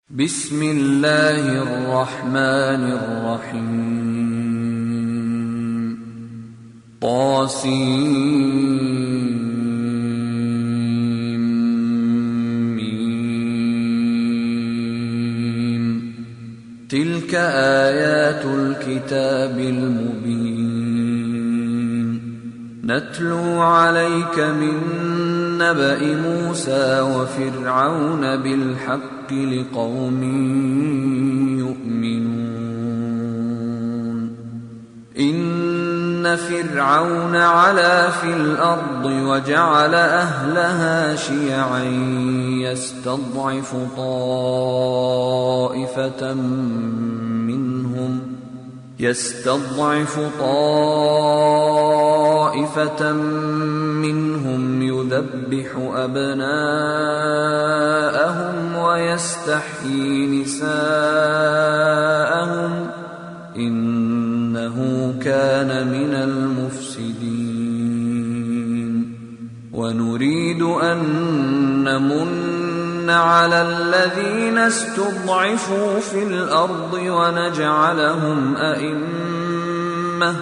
بسم الله الرحمن الرحيم طاسيم تلك آيات الكتاب المبين نتلو عليك من نبأ موسى وفرعون بالحق لقوم يؤمنون إن فرعون علا في الأرض وجعل أهلها شيعا يستضعف طائفة منهم يذبح أبناءهم ويستحيي نساءهم إنه كان من المفسدين ونريد أن نمن على الذين استضعفوا في الأرض ونجعلهم أئمة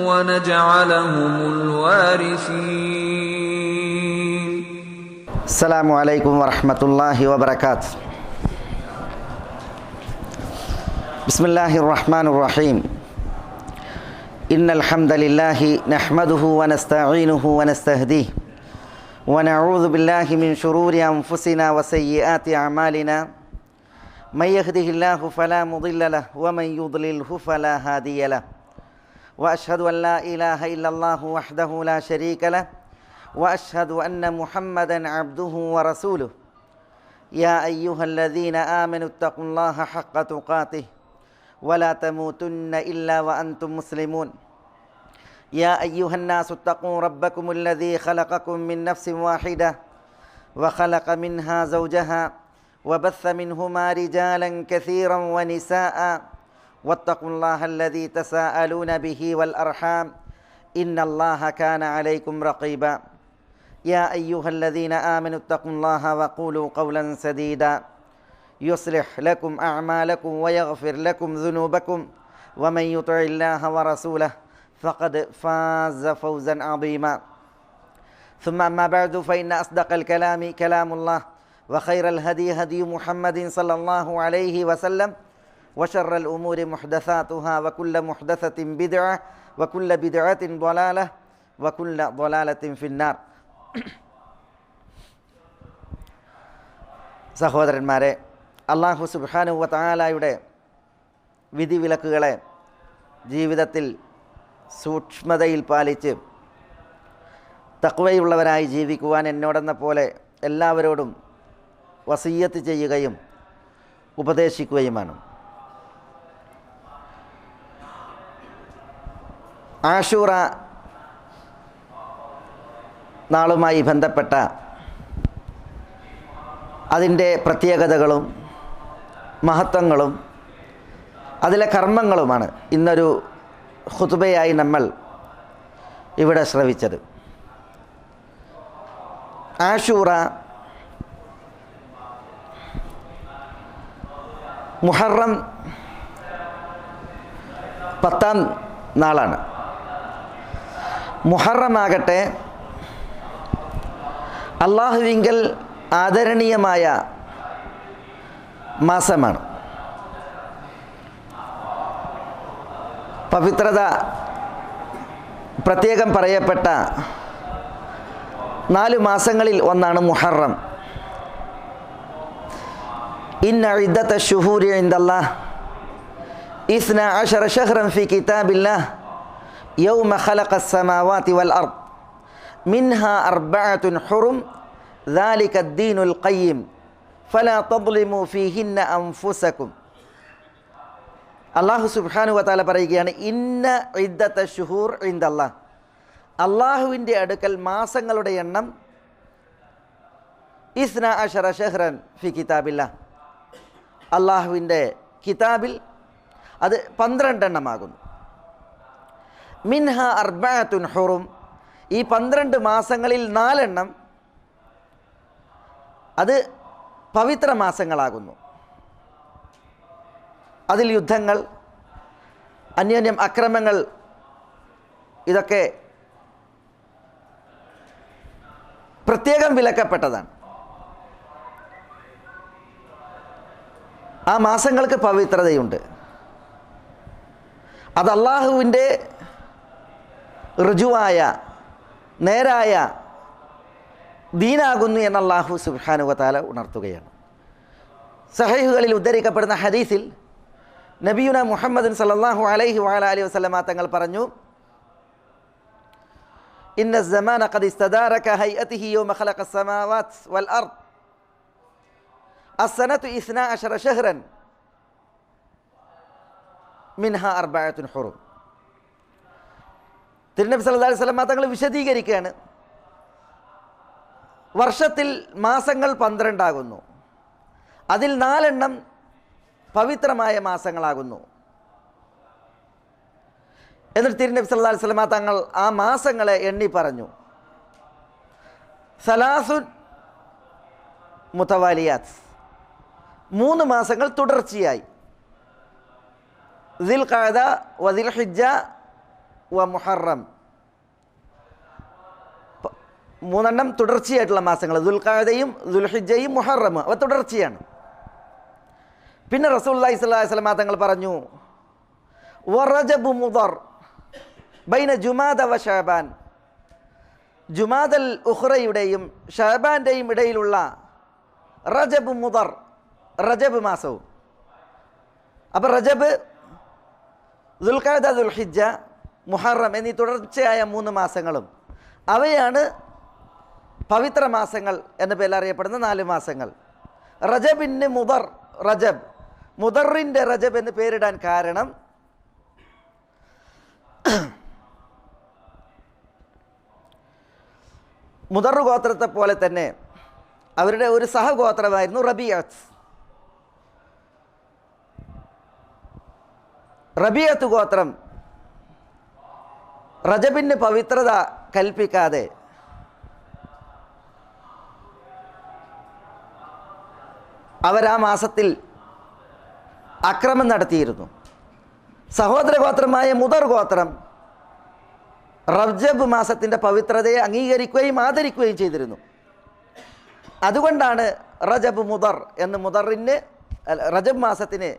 ونجعلهم الوارثين. السلام عليكم ورحمة الله وبركاته. بسم الله الرحمن الرحيم. إن الحمد لله نحمده ونستعينه ونستهديه ونعوذ بالله من شرور أنفسنا وسيئات أعمالنا من يهده الله فلا مضل له ومن يضلله فلا هادي له وأشهد أن لا إله إلا الله وحده لا شريك له وأشهد أن محمدا عبده ورسوله. يا أيها الذين آمنوا اتقوا الله حق تقاته ولا تموتن إلا وأنتم مسلمون. يا أيها الناس اتقوا ربكم الذي خلقكم من نفس واحدة وخلق منها زوجها وبث منهما رجالا كثيرا ونساء واتقوا الله الذي تساءلون به والأرحام إن الله كان عليكم رقيبا. يا أيها الذين آمنوا اتقوا الله وقولوا قولا سديدا يصلح لكم أعمالكم ويغفر لكم ذنوبكم ومن يطع الله ورسوله فقد فاز فوزا عظيما. ثم أما بعد فإن أصدق الكلام كلام الله وخير الهدي هدي محمد صلى الله عليه وسلم وشر الأمور محدثاتها وكل محدثة بدعة وكل بدعة ضلالة وكل ضلالة في النار. സഹോദരന്മാരെ, അല്ലാഹു സുബ്ഹാനഹു വ തആലയുടെ വിധിവിലക്കുകളെ ജീവിതത്തിൽ സൂക്ഷ്മതയിൽ പാലിച്ച് തഖ്വയുള്ളവരായി ജീവിക്കുവാൻ എന്നോടെന്ന പോലെ എല്ലാവരോടും വസിയ്യത്ത് ചെയ്യുകയും ഉപദേശിക്കുകയുമാണ്. ആശൂറ നാളുമായി ബന്ധപ്പെട്ട അതിൻ്റെ പ്രത്യേകതകളും മഹത്വങ്ങളും അതിലെ കർമ്മങ്ങളുമാണ് ഇന്നൊരു ഖുതുബയായി നമ്മൾ ഇവിടെ ശ്രവിച്ചത്. ആശൂറ മുഹറം 10-ാം നാളാണ്. മുഹറമാകട്ടെ അള്ളാഹുവിങ്കൽ ആദരണീയമായ മാസമാണ്. പവിത്രത പ്രത്യേകം പറയപ്പെട്ട 4 മാസങ്ങളിൽ ഒന്നാണ് മുഹറം. ഇന്ന ഇദ്ദത ശുഹൂരി ഇൻദല്ലാഹ് 12 ശഹ്റൻ ഫീ കിതാബില്ലാഹ് യൗമ ഖലഖസ് സമാവാതി വൽ അർദ് മിൻഹാ 4 ഹുറും ذلك الدين القيم فلا تظلموا فيهن أنفسكم. അല്ലാഹു സുബ്ഹാനഹു വ തആല പറയുകയാണ്, ഇന്ന ഇദ്ദത ശുഹൂർ ഇൻദല്ലാഹ്, അല്ലാഹുവിൻ്റെ അടുക്കൽ മാസങ്ങളുടെ എണ്ണം 12 ശഹ്റൻ ഫി കിതാബില്ലാഹ്, അല്ലാഹുവിൻ്റെ കിതാബിൽ അത് 12 എണ്ണമാകുന്നു. മിൻഹ അർബഅത്തുൻ ഹുറും, ഈ 12 മാസങ്ങളിൽ 4 എണ്ണം അത് പവിത്ര മാസങ്ങളാകുന്നു. അതിൽ യുദ്ധങ്ങൾ, അന്യോന്യം അക്രമങ്ങൾ, ഇതൊക്കെ പ്രത്യേകം വിലക്കപ്പെട്ടതാണ്. ആ മാസങ്ങൾക്ക് പവിത്രതയുണ്ട്. അത് അള്ളാഹുവിൻ്റെ ഋജുവായ നേരായ ദീനാകുന്നു എന്ന് അല്ലാഹു സുബ്ഹാനഹു വ തആല ഉണർത്തുകയാണ്. സഹീഹുകളിൽ ഉദ്ധരിക്കപ്പെടുന്ന ഹദീസിൽ നബിയുന മുഹമ്മദ് സല്ലല്ലാഹു അലൈഹി വഅലിഹി വസല്ലമ തങ്ങൾ പറഞ്ഞു, ഇന്ന الزمان قد استدار كهيئته يوم خلق السماوات والأرض السنة 12 شهرا منها 4 حرم. തിരുനബി സല്ലല്ലാഹു അലൈഹി വസല്ലമ തങ്ങൾ വിശദീകരിക്കുകയാണ്, വർഷത്തിൽ മാസങ്ങൾ 12 ആകുന്നു, അതിൽ 4 പവിത്രമായ മാസങ്ങളാകുന്നു. എന്നിട്ട് തിരുനബി സല്ലല്ലാഹു അലൈഹി വസല്ലമ തങ്ങൾ ആ മാസങ്ങളെ എണ്ണി പറഞ്ഞു, സലാസുൻ മുതവാലിയാത്ത്, 3 മാസങ്ങൾ തുടർച്ചയായി, ദിൽഖഅദ വ ദിൽഹിജ്ജ വ മുഹറം, 3 തുടർച്ചയായിട്ടുള്ള മാസങ്ങൾ, ദുൽഖഅദയും ദുൽഹിജ്ജയും മുഹറം, അവ തുടർച്ചയാണ്. പിന്നെ റസൂലുള്ളാഹി സ്വല്ലല്ലാഹു അലൈഹി വസല്ലം തങ്ങൾ പറഞ്ഞു, വറജബു മുദർ ബൈന ജുമാദ വ ശഅബാൻ, ജുമാദൽ ഉഖ്റയുടെയും ശഅബാൻ്റെയും ഇടയിലുള്ള റജബ് മുദർ, റജബ് മാസവും. അപ്പോൾ റജബ്, ദുൽഖഅദ, ദുൽഹിജ്ജ, മുഹറം എന്നീ തുടർച്ചയായ 3 മാസങ്ങളും അവയാണ് പവിത്ര മാസങ്ങൾ എന്ന പേരിൽ അറിയപ്പെടുന്ന 4 മാസങ്ങൾ. റജബിന് മുദർ, റജബ്, മുദറിൻ്റെ റജബ് എന്ന് പേരിടാൻ കാരണം മുദർ ഗോത്രത്തെ പോലെ തന്നെ അവരുടെ ഒരു സഹഗോത്രമായിരുന്നു റബീഅത്ത്. റബീഅത്ത് ഗോത്രം റജബിന് പവിത്രത കൽപ്പിക്കാതെ അവരാ മാസത്തിൽ അക്രമം നടത്തിയിരുന്നു. സഹോദര ഗോത്രമായ മുദർ ഗോത്രം റജബ് മാസത്തിൻ്റെ പവിത്രതയെ അംഗീകരിക്കുകയും ആദരിക്കുകയും ചെയ്തിരുന്നു. അതുകൊണ്ടാണ് റജബ് മുദർ എന്ന് മുദറിന്, റജബ് മാസത്തിന്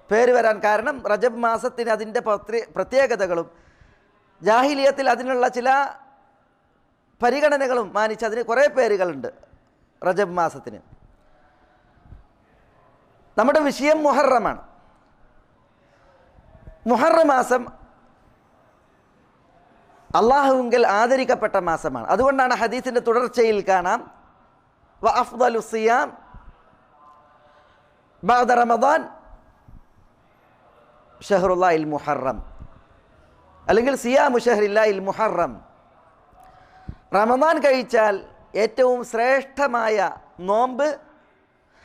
പേര് വരാൻ കാരണം റജബ് മാസത്തിന് അതിൻ്റെ പ്രത്യേകതകളും ജാഹിലിയത്തിൽ അതിനുള്ള ചില പരിഗണനകളും മാനിച്ച് അതിന് കുറേ പേരുകളുണ്ട് റജബ് മാസത്തിന്. നമ്മുടെ വിഷയം മുഹറമാണ്. മുഹറം മാസം അള്ളാഹുവിങ്കൽ ആദരിക്കപ്പെട്ട മാസമാണ്. അതുകൊണ്ടാണ് ഹദീസിൻ്റെ തുടർച്ചയിൽ കാണാം, വ അഫ്ദലു സിയാം ബഅദ റമദാൻ ഷഹ്റുല്ലാഹിൽ മുഹറം, അല്ലെങ്കിൽ സിയാമു ഷഹ്റില്ലാഹിൽ മുഹറം, റമദാൻ കഴിച്ചാൽ ഏറ്റവും ശ്രേഷ്ഠമായ നോമ്പ്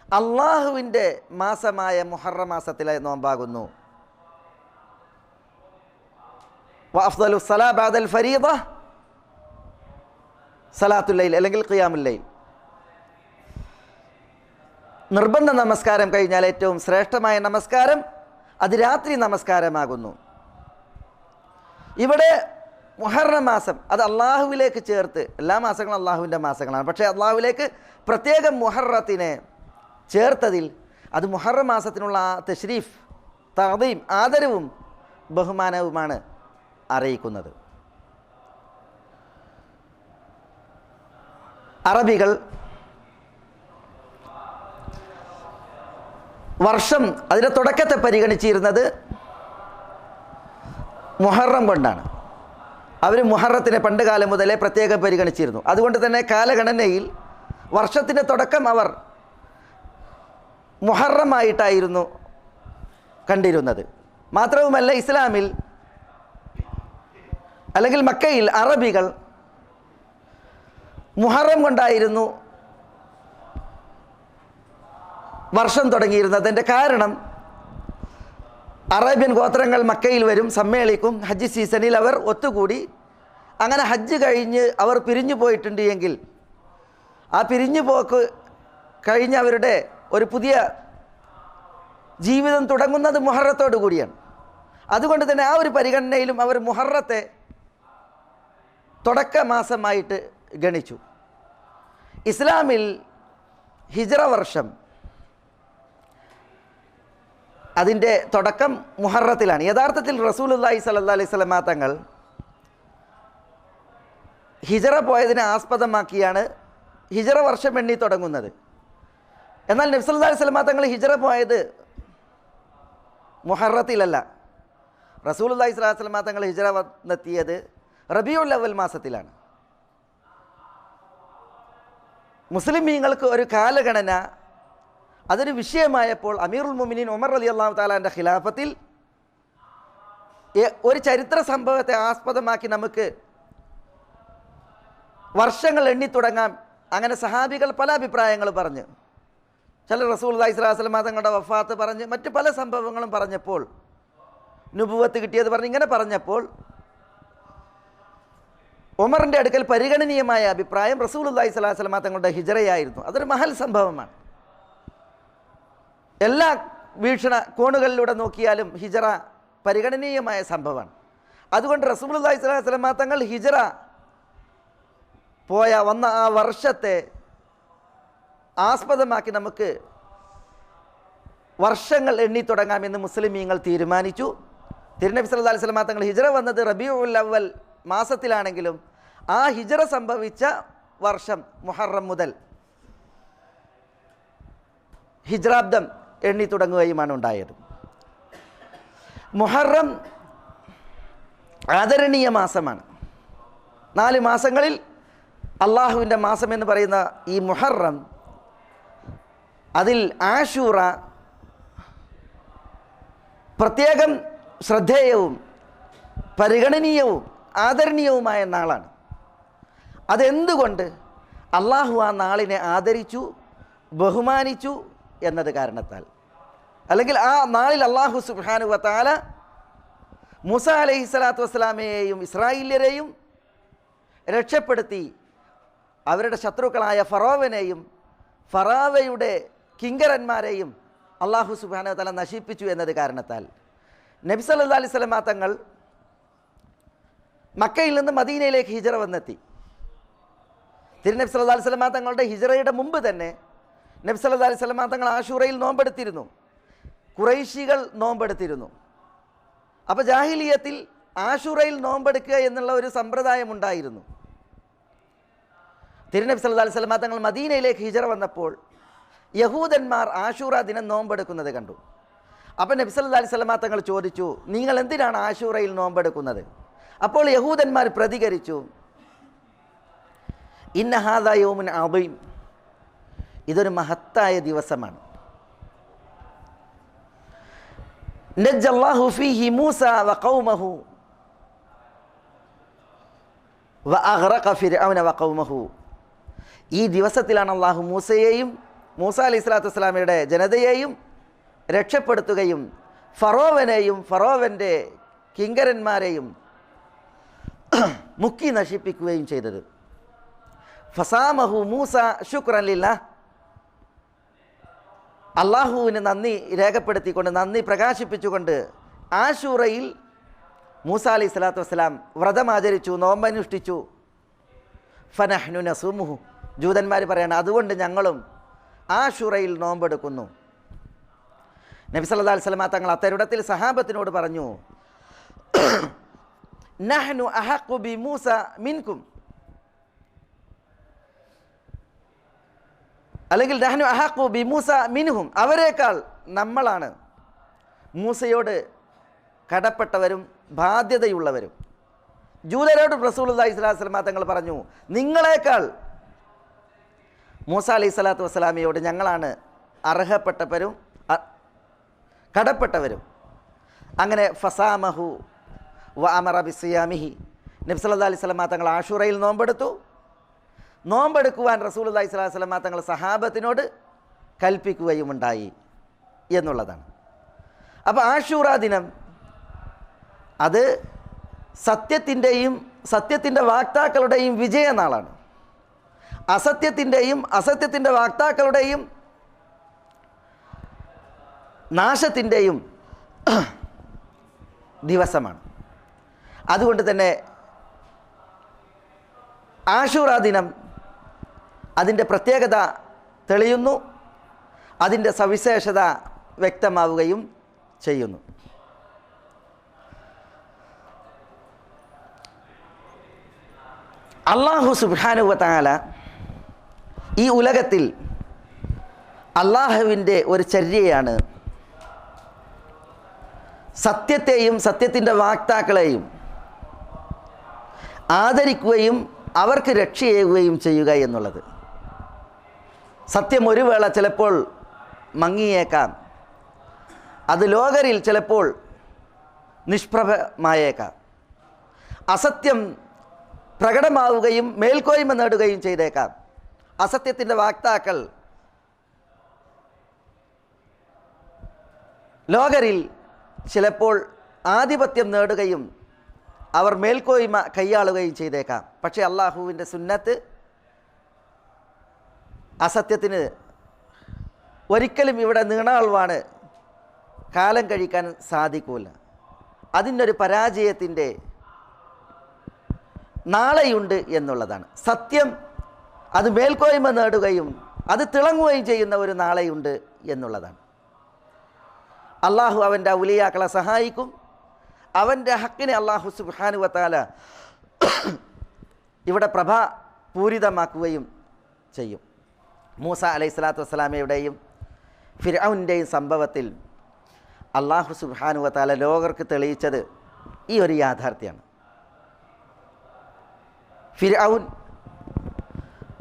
അള്ളാഹുവിൻ്റെ മാസമായ മുഹറം മാസത്തിലെ നോമ്പാകുന്നു. വ അഫ്ദലു സലാ ബഅദൽ ഫരീദ സലാത്തുൽ ലൈൽ, അല്ലെങ്കിൽ ഖിയാമുൽ ലൈൽ, നിർബന്ധ നമസ്കാരം കഴിഞ്ഞാൽ ഏറ്റവും ശ്രേഷ്ഠമായ നമസ്കാരം അത് രാത്രി നമസ്കാരമാകുന്നു. ഇവിടെ മുഹറം മാസം അത് അള്ളാഹുവിലേക്ക് ചേർത്ത്, എല്ലാ മാസങ്ങളും അള്ളാഹുവിൻ്റെ മാസങ്ങളാണ്, പക്ഷേ അള്ളാഹുവിലേക്ക് പ്രത്യേകം മുഹറത്തിനെ ചേർത്തതിൽ അത് മുഹറം മാസത്തിനുള്ള തശ്രീഫ്, തഅദീം, ആദരവും ബഹുമാനവുമാണ് അറിയിക്കുന്നത്. അറബികൾ വർഷം അതിൻ്റെ തുടക്കത്തെ പരിഗണിച്ചിരുന്നത് മുഹറം കൊണ്ടാണ്. അവർ മുഹറത്തിനെ പണ്ട് കാലം മുതലേ പ്രത്യേകം പരിഗണിച്ചിരുന്നു. അതുകൊണ്ട് തന്നെ കാലഗണനയിൽ വർഷത്തിൻ്റെ തുടക്കം അവർ മുഹറമായിട്ടായിരുന്നു കണ്ടിരുന്നത്. മാത്രവുമല്ല, ഇസ്ലാമിൽ അല്ലെങ്കിൽ മക്കയിൽ അറബികൾ മുഹറം കൊണ്ടായിരുന്നു വർഷം തുടങ്ങിയിരുന്നതിൻ്റെ കാരണം അറേബ്യൻ ഗോത്രങ്ങൾ മക്കയിൽ വരും, സമ്മേളിക്കും, ഹജ്ജ് സീസണിൽ അവർ ഒത്തുകൂടി, അങ്ങനെ ഹജ്ജ് കഴിഞ്ഞ് അവർ പിരിഞ്ഞു പോയിട്ടുണ്ട് എങ്കിൽ ആ പിരിഞ്ഞു പോക്ക് കഴിഞ്ഞ് അവരുടെ ഒരു പുതിയ ജീവിതം തുടങ്ങുന്നത് മുഹറത്തോടു കൂടിയാണ്. അതുകൊണ്ട് തന്നെ ആ ഒരു പരിഗണനയിലും അവർ മുഹറത്തെ തുടക്ക മാസമായിട്ട് ഗണിച്ചു. ഇസ്ലാമിൽ ഹിജ്റ വർഷം അതിൻ്റെ തുടക്കം മുഹറത്തിലാണ്. യഥാർത്ഥത്തിൽ റസൂലുള്ളാഹി സ്വല്ലല്ലാഹി അലൈഹി വസല്ലം തങ്ങൾ ഹിജ്റ പോയതിനെ ആസ്പദമാക്കിയാണ് ഹിജ്റ വർഷം എണ്ണി തുടങ്ങുന്നത്. എന്നാൽ നബി സല്ലല്ലാഹി അലൈഹി വസല്ലം തങ്ങൾ ഹിജ്റ പോയത് മുഹറത്തിലല്ല. റസൂലുള്ളാഹി സ്വല്ലല്ലാഹി അലൈഹി വസല്ലം തങ്ങൾ ഹിജ്റ വന്നെത്തിയത് റബീഉൽ അവ്വൽ മാസത്തിലാണ്. മുസ്ലിമീങ്ങൾക്ക് ഒരു കാലഗണന അതൊരു വിഷയമായപ്പോൾ അമീറുൽ മുഅ്മിനീൻ ഉമർ റളിയല്ലാഹു തആലാന്റെ ഖിലാഫത്തിൽ ഒരു ചരിത്ര സംഭവത്തെ ആസ്പദമാക്കി നമുക്ക് വർഷങ്ങൾ എണ്ണി തുടങ്ങാം. അങ്ങനെ സഹാബികൾ പല അഭിപ്രായങ്ങൾ പറഞ്ഞു. ചില റസൂലുള്ളാഹി സ്വല്ലല്ലാഹി അലൈഹി വസല്ലം തങ്ങളുടെ വഫാത്ത് പറഞ്ഞ് മറ്റ് പല സംഭവങ്ങളും പറഞ്ഞപ്പോൾ, നുബുവത്ത് കിട്ടിയത് പറഞ്ഞ് ഇങ്ങനെ പറഞ്ഞപ്പോൾ ഉമറിൻ്റെ അടുക്കൽ പരിഗണനീയമായ അഭിപ്രായം റസൂലുള്ളാഹി സ്വല്ലല്ലാഹി അലൈഹി വസല്ലം തങ്ങളുടെ ഹിജ്റയായിരുന്നു. അതൊരു മഹൽ സംഭവമാണ്. എല്ലാ വീക്ഷണ കോണുകളിലൂടെ നോക്കിയാലും ഹിജ്റ പരിഗണനീയമായ സംഭവമാണ്. അതുകൊണ്ട് റസൂലുള്ളാഹി സ്വല്ലല്ലാഹി അലൈഹി വസല്ലം തങ്ങൾ ഹിജ്റ വന്ന ആ വർഷത്തെ ആസ്പദമാക്കി നമുക്ക് വർഷങ്ങൾ എണ്ണി തുടങ്ങാമെന്ന് മുസ്ലിമീങ്ങൾ തീരുമാനിച്ചു. തിരുനബി സല്ലല്ലാഹി അലൈഹി വസല്ലം തങ്ങൾ ഹിജ്റ വന്നത് റബീഉൽ അവ്വൽ മാസത്തിലാണെങ്കിലും ആ ഹിജ്റ സംഭവിച്ച വർഷം മുഹറം മുതൽ ഹിജ്റാബ്ദം എണ്ണി തുടങ്ങുകയുമാണ് ഉണ്ടായത്. മുഹറം ആദരണീയ മാസമാണ്. 4 മാസങ്ങളിൽ അള്ളാഹുവിൻ്റെ മാസം എന്ന് പറയുന്ന ഈ മുഹറം, അതിൽ ആശൂറ പ്രത്യേകം ശ്രദ്ധേയവും പരിഗണനീയവും ആദരണീയവുമായ നാളാണ്. അതെന്തുകൊണ്ട്? അള്ളാഹു ആ നാളിനെ ആദരിച്ചു, ബഹുമാനിച്ചു എന്നത് കാരണത്താൽ. അല്ലെങ്കിൽ ആ നാളിൽ അള്ളാഹു സുബ്ഹാനഹു വ തആല മൂസ അലൈഹിസ്സലാത്തു വസ്സലാമയെയും ഇസ്രായേല്യരെയും രക്ഷപ്പെടുത്തി അവരുടെ ശത്രുക്കളായ ഫറോവനെയും ഫറാവയുടെ കിങ്കരന്മാരെയും അള്ളാഹു സുബ്ഹാനഹു വ തആല നശിപ്പിച്ചു എന്നത് കാരണത്താൽ നബി സല്ലല്ലാഹി അലൈഹി വസല്ലം തങ്ങൾ മക്കയിൽ നിന്ന് മദീനയിലേക്ക് ഹിജ്റ വന്നെത്തി. തിരുനബി സല്ലല്ലാഹി അലൈഹി വസല്ലം തങ്ങളുടെ ഹിജ്റയുടെ മുമ്പ് തന്നെ നബി സല്ലല്ലാഹി അലൈഹി വസല്ലം തങ്ങൾ ആശൂറയിൽ നോമ്പെടുത്തിരുന്നു, ഖുറൈശികൾ നോമ്പെടുത്തിരുന്നു. അപ്പോൾ ജാഹിലിയത്തിൽ ആശൂറയിൽ നോമ്പെടുക്കുക എന്നുള്ള ഒരു സമ്പ്രദായം ഉണ്ടായിരുന്നു. തിരുനബി സല്ലല്ലാഹി അലൈഹി വസല്ലം തങ്ങൾ മദീനയിലേക്ക് ഹിജ്റ വന്നപ്പോൾ യഹൂദന്മാർ ആശൂറ ദിനം നോമ്പെടുക്കുന്നത് കണ്ടു. അപ്പോൾ നബി സല്ലല്ലാഹി അലൈഹി വസല്ലം തങ്ങൾ ചോദിച്ചു, നിങ്ങൾ എന്തിനാണ് ആശൂറയിൽ നോമ്പെടുക്കുന്നത്? അപ്പോൾ യഹൂദന്മാർ പ്രതികരിച്ചു, ഇന്ന ഹാദാ യൗമുൻ അദീം, ഇതൊരു മഹത്തായ ദിവസമാണ്. നജ്ജല്ലാഹു ഫീഹി മൂസ വഖൗമഹു വഅഗ്റഖ ഫിർഔന വഖൗമഹു. ഈ ദിവസത്തിലാണ് അള്ളാഹു മൂസ അലൈഹി സ്വലാത്തു വസ്സലാമയുടെ ജനതയെയും രക്ഷപ്പെടുത്തുകയും ഫറോവനെയും ഫറോവൻ്റെ കിങ്കരന്മാരെയും മുക്കി നശിപ്പിക്കുകയും ചെയ്തത്. ഫസാമഹു മൂസ ശുക്രൻ ലില്ലാഹ്, അള്ളാഹുവിന് നന്ദി രേഖപ്പെടുത്തിക്കൊണ്ട്, നന്ദി പ്രകാശിപ്പിച്ചുകൊണ്ട് ആശൂറയിൽ മൂസ അലൈഹി സ്വലാത്തു വസ്സലാം വ്രതമാചരിച്ചു, നോമ്പനുഷ്ഠിച്ചു. ഫനഹ്നു നസൂമുഹു, ജൂതന്മാർ പറയാണ്, അതുകൊണ്ട് ഞങ്ങളും ആശൂറയിൽ നോമ്പെടുക്കുന്നു. നബി സല്ലല്ലാഹി അലൈഹി വസല്ലം തങ്ങൾ അത്തരുടത്തിൽ സഹാബത്തിനോട് പറഞ്ഞു, നഹ്നു അഹഖു ബി മൂസ മിൻകും, അല്ലെങ്കിൽ നഹ്നു അഹഖു ബി മൂസ മിൻഹും, അവരെക്കാൾ നമ്മളാണ് മൂസയോട് കടപ്പെട്ടവരും ബാധ്യതയുള്ളവരും. ജൂതരോട് റസൂലുള്ളാഹി സ്വല്ലല്ലാഹി അലൈഹി വസല്ലം തങ്ങൾ പറഞ്ഞു, നിങ്ങളെക്കാൾ മൂസ അലൈഹി സ്വലാത്തു വസ്സലാമയോട് ഞങ്ങളാണ് അർഹപ്പെട്ടവരും കടപ്പെട്ടവരും. അങ്ങനെ ഫസാമഹു വ അമറ ബിസിയാമിഹി, നബി സല്ലല്ലാഹി അലൈഹി വസല്ലം തങ്ങൾ ആശൂറയിൽ നോമ്പെടുത്തു. നോമ്പെടുക്കുവാൻ റസൂലുള്ളാഹി സ്വല്ലല്ലാഹി അലൈഹി വസല്ലം തങ്ങൾ സഹാബത്തിനോട് കൽപ്പിക്കുകയുമുണ്ടായി എന്നുള്ളതാണ്. അപ്പോൾ ആശൂറ ദിനം അത് സത്യത്തിൻ്റെ വാക്താക്കളുടെയും വിജയനാളാണ്. അസത്യത്തിൻ്റെയും അസത്യത്തിൻ്റെ വാക്താക്കളുടെയും നാശത്തിൻ്റെയും ദിവസമാണ്. അതുകൊണ്ട് തന്നെ ആശൂറാ ദിനം അതിൻ്റെ പ്രത്യേകത തെളിയുന്നു, അതിൻ്റെ സവിശേഷത വ്യക്തമാവുകയും ചെയ്യുന്നു. അല്ലാഹു സുബ്ഹാനഹു വ തആല ഈ ഉലകത്തിൽ അള്ളാഹുവിൻ്റെ ഒരു ചര്യയാണ് സത്യത്തെയും സത്യത്തിൻ്റെ വാക്താക്കളെയും ആദരിക്കുകയും അവർക്ക് രക്ഷയേകുകയും ചെയ്യുക എന്നുള്ളത്. സത്യം ഒരു വേള ചിലപ്പോൾ മങ്ങിയേക്കാം, അത് ലോകരിൽ ചിലപ്പോൾ നിഷ്പ്രഭമായേക്കാം. അസത്യം പ്രകടമാവുകയും മേൽക്കോയ്മ നേടുകയും ചെയ്തേക്കാം. അസത്യത്തിൻ്റെ വാക്താക്കൾ ലോകരിൽ ചിലപ്പോൾ ആധിപത്യം നേടുകയും അവർ മേൽക്കോയ്മ കൈയാളുകയും ചെയ്തേക്കാം. പക്ഷേ അള്ളാഹുവിൻ്റെ സുന്നത്ത് അസത്യത്തിന് ഒരിക്കലും ഇവിടെ നീണാൾവാണ് കാലം കഴിക്കാൻ സാധിക്കില്ല. അതിനൊരു പരാജയത്തിൻ്റെ നാളെയുണ്ട് എന്നുള്ളതാണ്. സത്യം അത് മേൽക്കോയ്മ നേടുകയും അത് തിളങ്ങുകയും ചെയ്യുന്ന ഒരു നാളെയുണ്ട് എന്നുള്ളതാണ്. അള്ളാഹു അവൻ്റെ ഔലിയാക്കളെ സഹായിക്കും. അവൻ്റെ ഹക്കിനെ അള്ളാഹു സുബ്ഹാനഹു വ തആല ഇവിടെ പ്രഭാപൂരിതമാക്കുകയും ചെയ്യും. മൂസ അലൈഹിസ്സലാത്തു വസ്സലാമയുടെയും ഫിർഔനിൻ്റെയും സംഭവത്തിൽ അള്ളാഹു സുബ്ഹാനഹു വ തആല ലോകർക്ക് തെളിയിച്ചത് ഈ ഒരു യാഥാർത്ഥ്യമാണ്. ഫിർഔൻ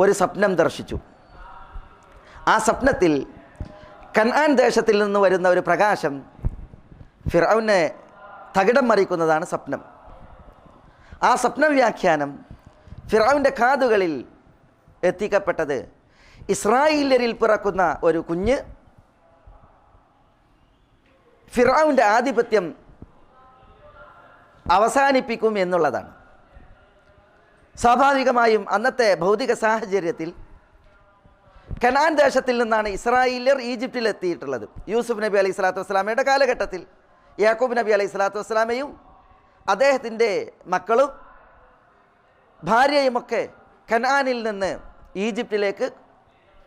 ഒരു സ്വപ്നം ദർശിച്ചു. ആ സ്വപ്നത്തിൽ കൻആൻ ദേശത്തിൽ നിന്ന് വരുന്ന ഒരു പ്രകാശം ഫിർഔനെ തകിടം മറിക്കുന്നതാണ് സ്വപ്നം. ആ സ്വപ്ന വ്യാഖ്യാനം ഫിർഔൻ്റെ കാതുകളിൽ എത്തിക്കപ്പെട്ടത് ഇസ്രായേല്യരിൽ പിറക്കുന്ന ഒരു കുഞ്ഞ് ഫിർഔൻ്റെ ആധിപത്യം അവസാനിപ്പിക്കും എന്നുള്ളതാണ്. സ്വാഭാവികമായും അന്നത്തെ ഭൗതിക സാഹചര്യത്തിൽ കനാൻ ദേശത്തിൽ നിന്നാണ് ഇസ്രായേല്യർ ഈജിപ്തിൽ എത്തിയിട്ടുള്ളത്. യൂസുഫ് നബി അലൈഹി സ്വലാത്തു വസ്സലാമയുടെ കാലഘട്ടത്തിൽ യാക്കൂബ് നബി അലൈഹി സ്വലാത്തു വസ്സലാമയും അദ്ദേഹത്തിൻ്റെ മക്കളും ഭാര്യയുമൊക്കെ കനാനിൽ നിന്ന് ഈജിപ്തിലേക്ക്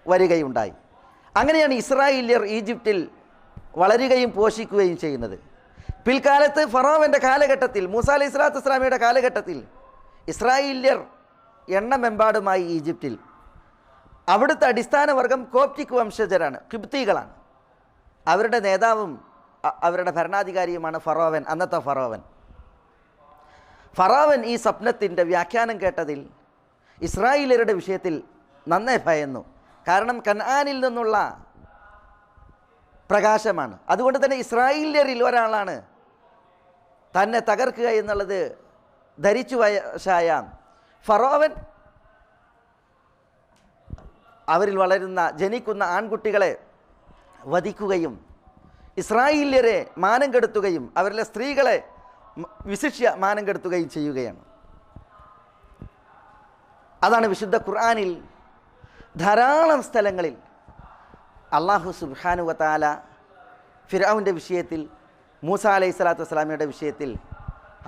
വരികയുണ്ടായി. അങ്ങനെയാണ് ഇസ്രായേല്യർ ഈജിപ്തിൽ വളരുകയും പോഷിക്കുകയും ചെയ്യുന്നത്. പിൽക്കാലത്ത് ഫറോവൻ്റെ കാലഘട്ടത്തിൽ, മൂസ അലൈഹി സ്വലാത്തു വസ്സലാമയുടെ കാലഘട്ടത്തിൽ ഇസ്രായേല്യർ എണ്ണമെമ്പാടുമായി ഈജിപ്തിൽ. അവിടുത്തെ അടിസ്ഥാന വർഗം കോപ്റ്റിക് വംശജരാണ്, ഖിബ്തികളാണ്. അവരുടെ നേതാവും അവരുടെ ഭരണാധികാരിയുമാണ് ഫറോവൻ, അന്നത്തെ ഫറോവൻ. ഫറോവൻ ഈ സ്വപ്നത്തിൻ്റെ വ്യാഖ്യാനം കേട്ടതിൽ ഇസ്രായേല്യരുടെ വിഷയത്തിൽ നന്നേ ഭയന്നു. കാരണം കൻആനിൽ നിന്നുള്ള പ്രകാശമാണ്. അതുകൊണ്ട് തന്നെ ഇസ്രായേല്യരിൽ ഒരാളാണ് തന്നെ തകർക്കുക എന്നുള്ളത് ധരിച്ചു വശായ ഫറോവൻ അവരിൽ വളരുന്ന ജനിക്കുന്ന ആൺകുട്ടികളെ വധിക്കുകയും ഇസ്രായേല്യരെ മാനം കെടുത്തുകയും അവരിലെ സ്ത്രീകളെ വിശിഷ്യ മാനം കെടുത്തുകയും ചെയ്യുകയാണ്. അതാണ് വിശുദ്ധ ഖുർആനിൽ ധാരാളം സ്ഥലങ്ങളിൽ അല്ലാഹു സുബ്ഹാനഹു വ തആല ഫിർഔൻ്റെ വിഷയത്തിൽ, മൂസ അലൈഹി സ്വലാത്തു വസ്സലാമയുടെ വിഷയത്തിൽ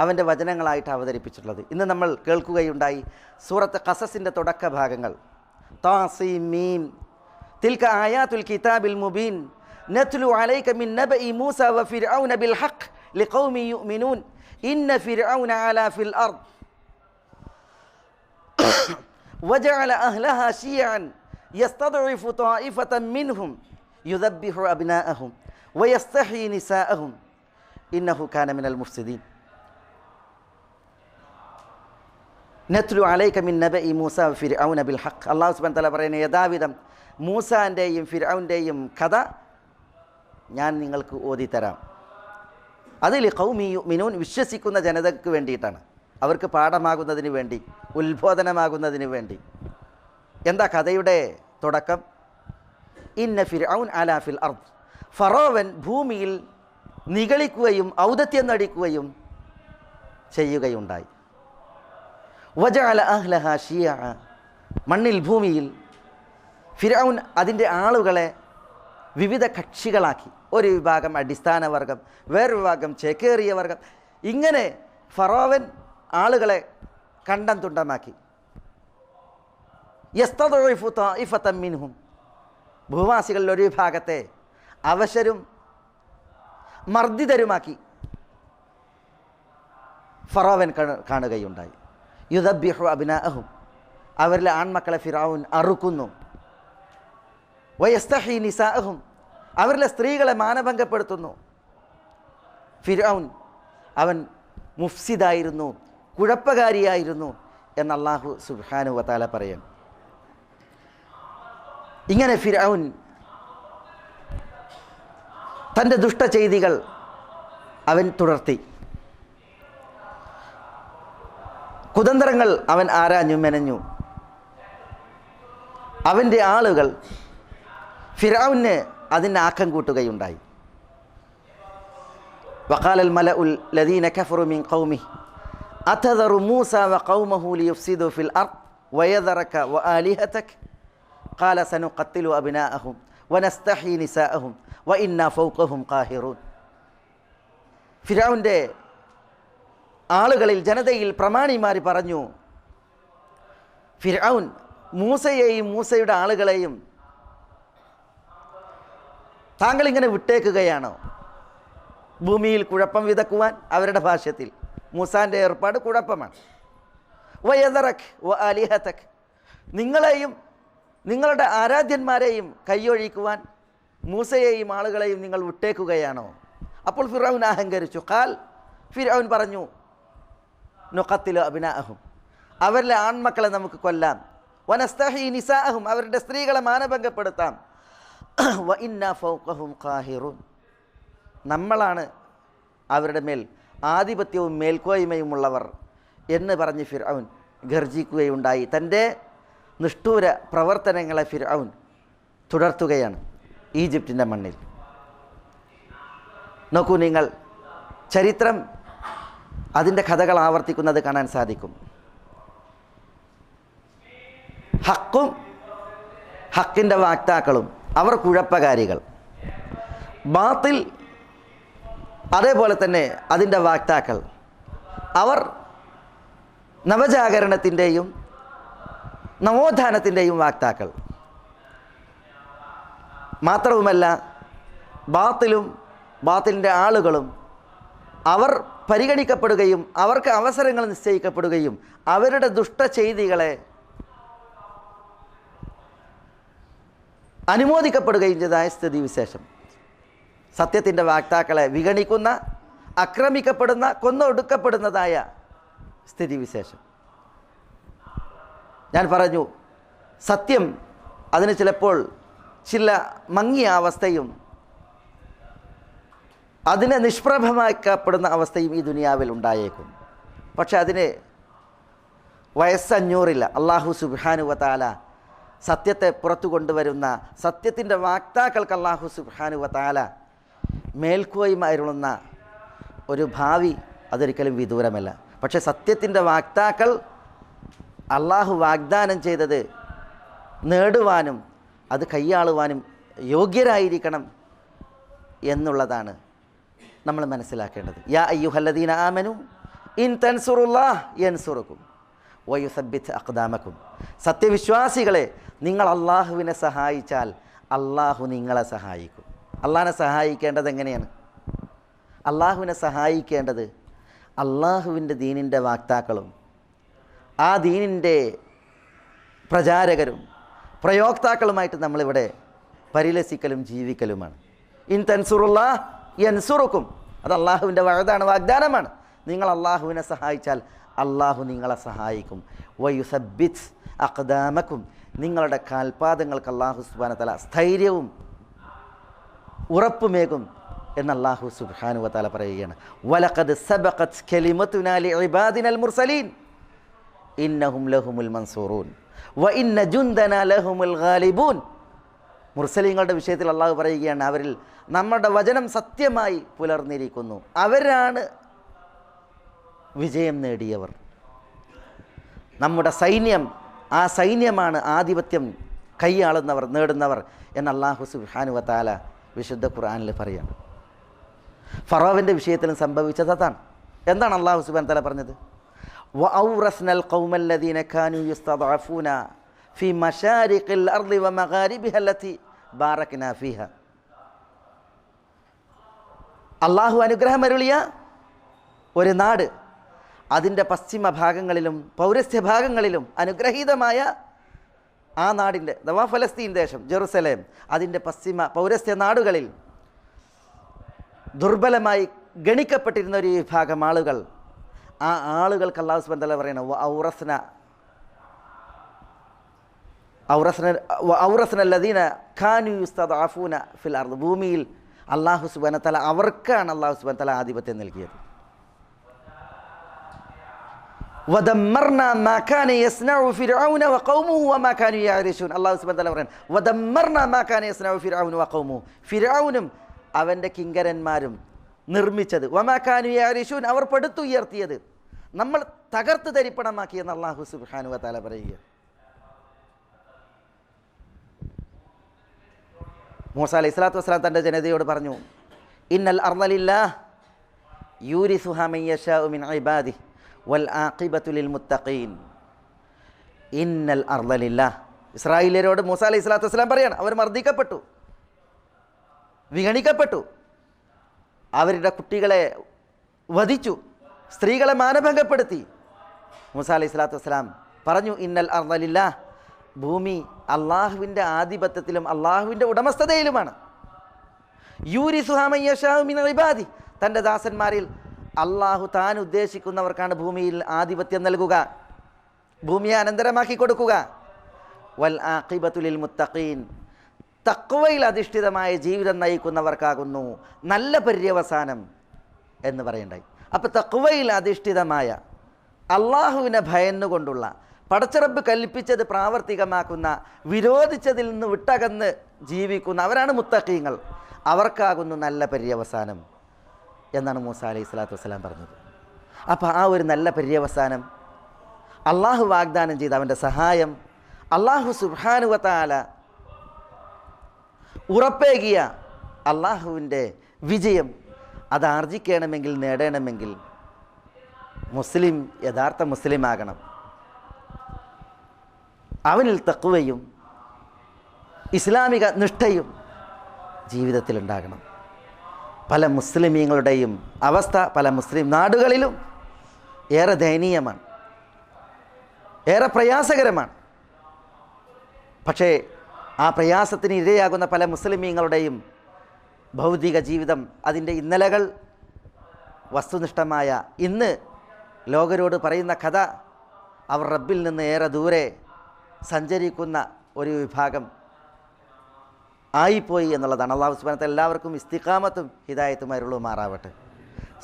അവൻ്റെ വചനങ്ങളായിട്ട് അവതരിപ്പിച്ചിട്ടുള്ളത്. ഇന്ന് നമ്മൾ കേൾക്കുകയുണ്ടായി സൂറത്ത് ഖസസിൻ്റെ തുടക്ക ഭാഗങ്ങൾ. താസീം മീം തിൽക ആയാത്തുൽ കിതാബിൽ മുബീൻ നത്ലു അലൈക മിൻ നബഇ മൂസ വ ഫിർഔന ബിൽ ഹഖ് ലിഖൗമി യുഅ്മിനൂൻ ഇന്ന ഫിർഔന അലാ ഫിൽ അർദ് വജഅല അഹ്ലഹാ ശിയഅൻ യസ്തദ്ഇഫു ത്വായിഫതൻ മിൻഹും യുദബ്ബിഹു അബ്നാഅഹും വയസ്തഹ്യി നിസാഅഹും ഇന്നഹു കാന മിനൽ മുഫ്സിദീൻ. നത്ലു അലൈക മിൻ നബഇ മൂസ വ ഫിർഔന ബിൽ ഹഖ്. അല്ലാഹു സുബ്ഹാനഹു വ തആല പറയുന്ന യഥാവിധം മൂസാൻ്റെയും ഫിർഔൻ്റെയും കഥ ഞാൻ നിങ്ങൾക്ക് ഓതിത്തരാം. അതിൽ ഖൗമി യുഅ്മിനൂൻ, വിശ്വസിക്കുന്ന ജനതയ്ക്ക് വേണ്ടിയിട്ടാണ്, അവർക്ക് പാഠമാകുന്നതിന് വേണ്ടി, ഉത്ബോധനമാകുന്നതിന് വേണ്ടി. എന്താ കഥയുടെ തുടക്കം? ഇന്ന ഫിർഔൻ അലാ ഫിൽ അർദ്, ഫറോവൻ ഭൂമിയിൽ നിഗളിക്കുകയും ഔദത്യം നടിക്കുകയും ചെയ്യുകയുണ്ടായി. വജഅല അഹ്ലഹാ ശിയഅ, മണ്ണിൽ ഭൂമിയിൽ ഫിർഔൻ അതിൻ്റെ ആളുകളെ വിവിധ കക്ഷികളാക്കി. ഒരു വിഭാഗം അടിസ്ഥാന വർഗം, വേറൊരു വിഭാഗം ചേക്കേറിയ വർഗം. ഇങ്ങനെ ഫറോവൻ ആളുകളെ കണ്ടം തുണ്ടമാക്കി. യസ്തദഇഫു ത്വാഇഫതൻ മിൻഹും, ഭൂവാസികളിൽ ഒരു വിഭാഗത്തെ അവശരും മർദ്ദിതരുമാക്കി ഫറോവൻ കാണുകയുണ്ടായി. യുദബ്ബിഹു അബ്നാഅഹും, അവരിലെ ആൺമക്കളെ ഫിർഔൻ അറുക്കുന്നു. വയസ്തഹി നിസാഅഹും, അവരിലെ സ്ത്രീകളെ മാനഭംഗപ്പെടുത്തുന്നു. ഫിർഔൻ അവൻ മുഫ്സിദായിരുന്നു, കുഴപ്പകാരിയായിരുന്നു എന്ന് അല്ലാഹു സുബ്ഹാനഹു വ തആല പറയും. ഇങ്ങനെ ഫിർഔൻ തൻ്റെ ദുഷ്ട ചെയ്തികൾ അവൻ തുടർത്തി. കുതന്ത്രങ്ങൾ അവൻ ആരാഞ്ഞു മെനഞ്ഞു. അവൻ്റെ ആളുകൾ ഫിർഔന് അതിന് ആക്കം കൂട്ടുകയുണ്ടായി. വഖാലൽ മലഉൽ ലദീന കഫറു മിൻ ഖൗമിഹി അതദറു മൂസ വഖൗമഹു ലിയുഫ്സിദു ഫിൽ അർദ് വയദറക വആലിഹതക ഖാല സനുഖത്തിലു അബ്നാഅഹും വനസ്തഹി നിസാഅഹും വഇന്നാ ഫൗഖഹും ഖാഹിറൂൻ. ഫിർഔന്റെ ആളുകളിൽ, ജനതയിൽ പ്രമാണിമാർ പറഞ്ഞു, ഫിർഔൻ മൂസയെയും മൂസയുടെ ആളുകളെയും താങ്കളിങ്ങനെ വിട്ടേക്കുകയാണോ? ഭൂമിയിൽ കുഴപ്പം വിതക്കുവാൻ. അവരുടെ ഭാഷ്യത്തിൽ മൂസാൻ്റെ ഏർപ്പാട് കുഴപ്പമാണ്. വയദറക് വ ആലിഹതക്, നിങ്ങളെയും നിങ്ങളുടെ ആരാധ്യന്മാരെയും കൈയൊഴിക്കുവാൻ മൂസയെയും ആളുകളെയും നിങ്ങൾ വിട്ടേക്കുകയാണോ? അപ്പോൾ ഫിർഔൻ അഹങ്കരിച്ചു. ഖാൽ, ഫിർഔൻ പറഞ്ഞു, നുഖത്തിലു അബ്നാഅഹും, അവരിലെ ആൺമക്കളെ നമുക്ക് കൊല്ലാം. വനസ്തഹി നിസാഅഹും, അവരുടെ സ്ത്രീകളെ മാനഭംഗപ്പെടുത്താം. വ ഇന്നാ ഫൗഖഹും ഖാഹിറൂൻ, നമ്മളാണ് അവരുടെ മേൽ ആധിപത്യവും മേൽക്കോയ്മയുമുള്ളവർ എന്ന് പറഞ്ഞ് ഫിർഔൻ ഗർജിക്കുകയുണ്ടായി. തൻ്റെ നിഷ്ഠൂര പ്രവർത്തനങ്ങളെ ഫിർഔൻ തുടർത്തുകയാണ് ഈജിപ്തിൻ്റെ മണ്ണിൽ. നോക്കൂ നിങ്ങൾ, ചരിത്രം അതിൻ്റെ കഥകൾ ആവർത്തിക്കുന്നത് കാണാൻ സാധിക്കും. ഹക്കും ഹക്കിൻ്റെ വാക്താക്കളും അവർ കുഴപ്പകാരികൾ. ബാത്തിൽ അതേപോലെ തന്നെ അതിൻ്റെ വാക്താക്കൾ അവർ നവജാഗരണത്തിൻ്റെയും നവോത്ഥാനത്തിൻ്റെയും വാക്താക്കൾ. മാത്രവുമല്ല, ബാത്തിലിൻ്റെ ആളുകളും അവർ പരിഗണിക്കപ്പെടുകയും അവർക്ക് അവസരങ്ങൾ നിശ്ചയിക്കപ്പെടുകയും അവരുടെ ദുഷ്ട ചെയ്തികളെ അനുമോദിക്കപ്പെടുകയും ചെയ്തതായ സ്ഥിതിവിശേഷം. സത്യത്തിൻ്റെ വാക്താക്കളെ വിഗണിക്കുന്ന, ആക്രമിക്കപ്പെടുന്ന, കൊന്നൊടുക്കപ്പെടുന്നതായ സ്ഥിതിവിശേഷം. ഞാൻ പറഞ്ഞു, സത്യം അതിന് ചിലപ്പോൾ ചില മങ്ങിയ അവസ്ഥയും അതിനെ നിഷ്പ്രഭമാക്കപ്പെടുന്ന അവസ്ഥയും ഈ ദുനിയാവിൽ ഉണ്ടായേക്കും. പക്ഷെ അതിന് വയസ്സഞ്ഞൂറില്ല. അല്ലാഹു സുബ്ഹാനഹു വ തആല സത്യത്തെ പുറത്തു കൊണ്ടുവരുന്ന സത്യത്തിൻ്റെ വാക്താക്കൾക്ക് അല്ലാഹു സുബ്ഹാനഹു വ തആല മേൽക്കോയ്മ അരുളുന്ന ഒരു ഭാവി അതൊരിക്കലും വിദൂരമല്ല. പക്ഷേ സത്യത്തിൻ്റെ വാക്താക്കൾ അല്ലാഹു വാഗ്ദാനം ചെയ്തത് നേടുവാനും അത് കൈയാളുവാനും യോഗ്യരായിരിക്കണം എന്നുള്ളതാണ് നമ്മൾ മനസ്സിലാക്കേണ്ടത്. യാ അയ്യുഹല്ലദീന ആമനു ഇൻ തൻസുറുല്ലാഹ് യൻസുറുക്കും വയുസബ്ബിത് അഖ്ദാമക്കും. സത്യവിശ്വാസികളെ, നിങ്ങൾ അള്ളാഹുവിനെ സഹായിച്ചാൽ അള്ളാഹു നിങ്ങളെ സഹായിക്കും. അള്ളാഹിനെ സഹായിക്കേണ്ടത് എങ്ങനെയാണ്? അള്ളാഹുവിനെ സഹായിക്കേണ്ടത് അള്ളാഹുവിൻ്റെ ദീനിൻ്റെ വാക്താക്കളും ആ ദീനിൻ്റെ പ്രചാരകരും പ്രയോക്താക്കളുമായിട്ട് നമ്മളിവിടെ പരിലസിക്കലും ജീവിക്കലുമാണ്. ഇൻ തൻസുറുല്ലാഹ് യൻസുറുക്കും, അത് അള്ളാഹുവിൻ്റെ വഅദാണ്, വാഗ്ദാനമാണ്. നിങ്ങൾ അള്ളാഹുവിനെ സഹായിച്ചാൽ അള്ളാഹു നിങ്ങളെ സഹായിക്കും. വയുസബ്ബിത് അഖ്ദാമക്കും, നിങ്ങളുടെ കാൽപാദങ്ങൾക്ക് അള്ളാഹു സുബ്ഹാനഹു വ തആല സ്ഥൈര്യവും ഉറപ്പുമേകും എന്ന് അള്ളാഹു സുബ്ഹാനഹു വ തആല പറയുകയാണ്. വലഖദ് സബഖത് കലിമതുനാ ലിഇബാദിനൽ മുർസലീൻ ഇന്നഹും ലഹുമുൽ മൻസൂറൂൻ വ ഇന്ന ജുൻദനാ ലഹുമുൽ ഗാലിബൂൻ. മുർസലീങ്ങളുടെ വിഷയത്തിൽ അള്ളാഹു പറയുകയാണ്, അവരിൽ നമ്മുടെ വചനം സത്യമായി പുലർന്നിരിക്കുന്നു, അവരാണ് വിജയം നേടിയവർ. നമ്മുടെ സൈന്യം ആ സൈന്യമാണ് ആധിപത്യം കൈയാളുന്നവർ, നേടുന്നവർ എന്ന് അല്ലാഹു സുബ്ഹാനഹു വ തആല വിശുദ്ധ ഖുർആനിൽ പറയാണ്. ഫറോവിൻ്റെ വിഷയത്തിലും സംഭവിച്ചത് അതാണ്. എന്താണ് അല്ലാഹു സുബ്ഹാനഹു വ തആല പറഞ്ഞത്? വഔറസ്നൽ ഖൗമല്ലദീന കാനൂ യസ്തദ്അഫൂന ഫീ മശാരിഖിൽ അർളി വമഗാരിബിഹ അല്ലതി ബാറക്നാ ഫീഹ. അല്ലാഹു അനുഗ്രഹമരുളിയ ഒരു നാട്, അതിൻ്റെ പശ്ചിമ ഭാഗങ്ങളിലും പൗരസ്ത്യ ഭാഗങ്ങളിലും അനുഗ്രഹീതമായ ആ നാടിൻ്റെ അഥവാ ഫലസ്തീൻ ദേശം, ജെറുസലേം, അതിൻ്റെ പശ്ചിമ പൗരസ്ത്യ നാടുകളിൽ ദുർബലമായി ഗണിക്കപ്പെട്ടിരുന്ന ഒരു വിഭാഗം ആളുകൾ, ആ ആളുകൾക്ക് അല്ലാഹു സുബ്ഹാനഹു വ തആല പറയുന്നത് ഔറസ്ന അല്ലദീന കാനൂ യസ്തദ്അഫൂന ഫിൽ അർദ്. ഭൂമിയിൽ അല്ലാഹു സുബ്ഹാനഹു വ തആല അവർക്കാണ് അല്ലാഹു സുബ്ഹാനഹു വ തആല ആധിപത്യം നൽകിയത്. വദമ്മർനാ മാ കാന യസ്നഉ ഫിർഔന വഖൗമുഹു വമാ കാനൂ യഅരിശൂൻ. അല്ലാഹു സുബ്ഹാനഹു വ തആല പറയുന്നു വദമ്മർനാ മാ കാന യസ്നഉ ഫിർഔന വഖൗമുഹു, ഫിർഔനും അവൻ്റെ കിങ്കരന്മാരും നിർമ്മിച്ചത്, വമാ കാനൂ യഅരിശൂൻ അവർ പടുത്തുയർത്തിയത് നമ്മൾ തകർത്ത് തരിപ്പണമാക്കിയെന്ന് അല്ലാഹു സുബ്ഹാനഹു വ തആല പറയുക. മൂസ അലൈഹിസ്സലാത്തു വസ്സലാം തൻ്റെ ജനതയോട് പറഞ്ഞു, ഇന്നൽ അർള ലില്ലാഹ് യൂരിസുഹാ മൻ യശാഉ മിൻ ഇബാദിഹി വൽ ആഖിബത്തു ലിൽ മുത്തഖീൻ. ഇന്നൽ അർള ലില്ലാഹ്. ഇസ്രായേലിയരോട് മൂസ അലൈഹിസ്സലാത്തു വസ്സലാം പറയാണ്, അവർ മർദ്ദിക്കപ്പെട്ടു, വിഗണിക്കപ്പെട്ടു, അവരുടെ കുട്ടികളെ വധിച്ചു, സ്ത്രീകളെ മാനഭംഗപ്പെടുത്തി. മൂസ അലൈഹിസ്സലാത്തു വസ്സലാം പറഞ്ഞു, ഇന്നൽ അർള ലില്ലാഹ്, ഭൂമി അള്ളാഹുവിൻ്റെ ആധിപത്യത്തിലും അള്ളാഹുവിൻ്റെ ഉടമസ്ഥതയിലുമാണ്. യൂരിസുഹാ മൻ യശാഉ മിൻ ഇബാദി, തൻ്റെ ദാസന്മാരിൽ അള്ളാഹു താൻ ഉദ്ദേശിക്കുന്നവർക്കാണ് ഭൂമിയിൽ ആധിപത്യം നൽകുക, ഭൂമിയെ അനന്തരമാക്കി കൊടുക്കുക. വൽ ആഖിബത്തു ലിൽ മുത്തഖീൻ, തഖ്വയിൽ അധിഷ്ഠിതമായ ജീവിതം നയിക്കുന്നവർക്കാകുന്നു നല്ല പര്യവസാനം എന്ന് പറയണ്ടായി. അപ്പോൾ തഖ്വയിൽ അധിഷ്ഠിതമായ അള്ളാഹുവിനെ ഭയന്നുകൊണ്ടുള്ള, പടച്ചറബ് കൽപ്പിച്ചത് പ്രാവർത്തികമാക്കുന്ന, വിരോധിച്ചതിൽ നിന്ന് വിട്ടകന്ന് ജീവിക്കുന്ന അവരാണ് മുത്തഖീങ്ങൾ, അവർക്കാകുന്നു നല്ല പര്യവസാനം എന്നാണ് മൂസ അലൈഹിസ്സലാത്തു വസ്സലാം പറഞ്ഞത്. അപ്പോൾ ആ ഒരു നല്ല പര്യവസാനം, അള്ളാഹു വാഗ്ദാനം ചെയ്ത അവൻ്റെ സഹായം, അള്ളാഹു സുബ്ഹാനഹു വ തആല ഉറപ്പേകിയ അള്ളാഹുവിൻ്റെ വിജയം, അത് ആർജിക്കണമെങ്കിൽ, നേടണമെങ്കിൽ മുസ്ലിം യഥാർത്ഥ മുസ്ലിമാകണം. അവനിൽ തഖ്വയും ഇസ്ലാമിക നിഷ്ഠയും ജീവിതത്തിലുണ്ടാകണം. പല മുസ്ലിമീങ്ങളുടെയും അവസ്ഥ പല മുസ്ലിം നാടുകളിലും ഏറെ ദയനീയമാണ്, ഏറെ പ്രയാസകരമാണ്. പക്ഷേ ആ പ്രയാസത്തിന് ഇരയാകുന്ന പല മുസ്ലിമീങ്ങളുടെയും ഭൗതിക ജീവിതം, അതിൻ്റെ ഇന്നലകൾ വസ്തുനിഷ്ഠമായ ഇന്ന് ലോകരോട് പറയുന്ന കഥ, അവർ റബ്ബിൽ നിന്ന് ഏറെ ദൂരെ സഞ്ചരിക്കുന്ന ഒരു വിഭാഗം ആയിപ്പോയി എന്നുള്ളതാണ്. അല്ലാഹു സുബ്ഹാനഹു വ തആല എല്ലാവർക്കും ഇസ്തിഖാമത്തും ഹിദായത്തും അരുളുമാറാവട്ടെ.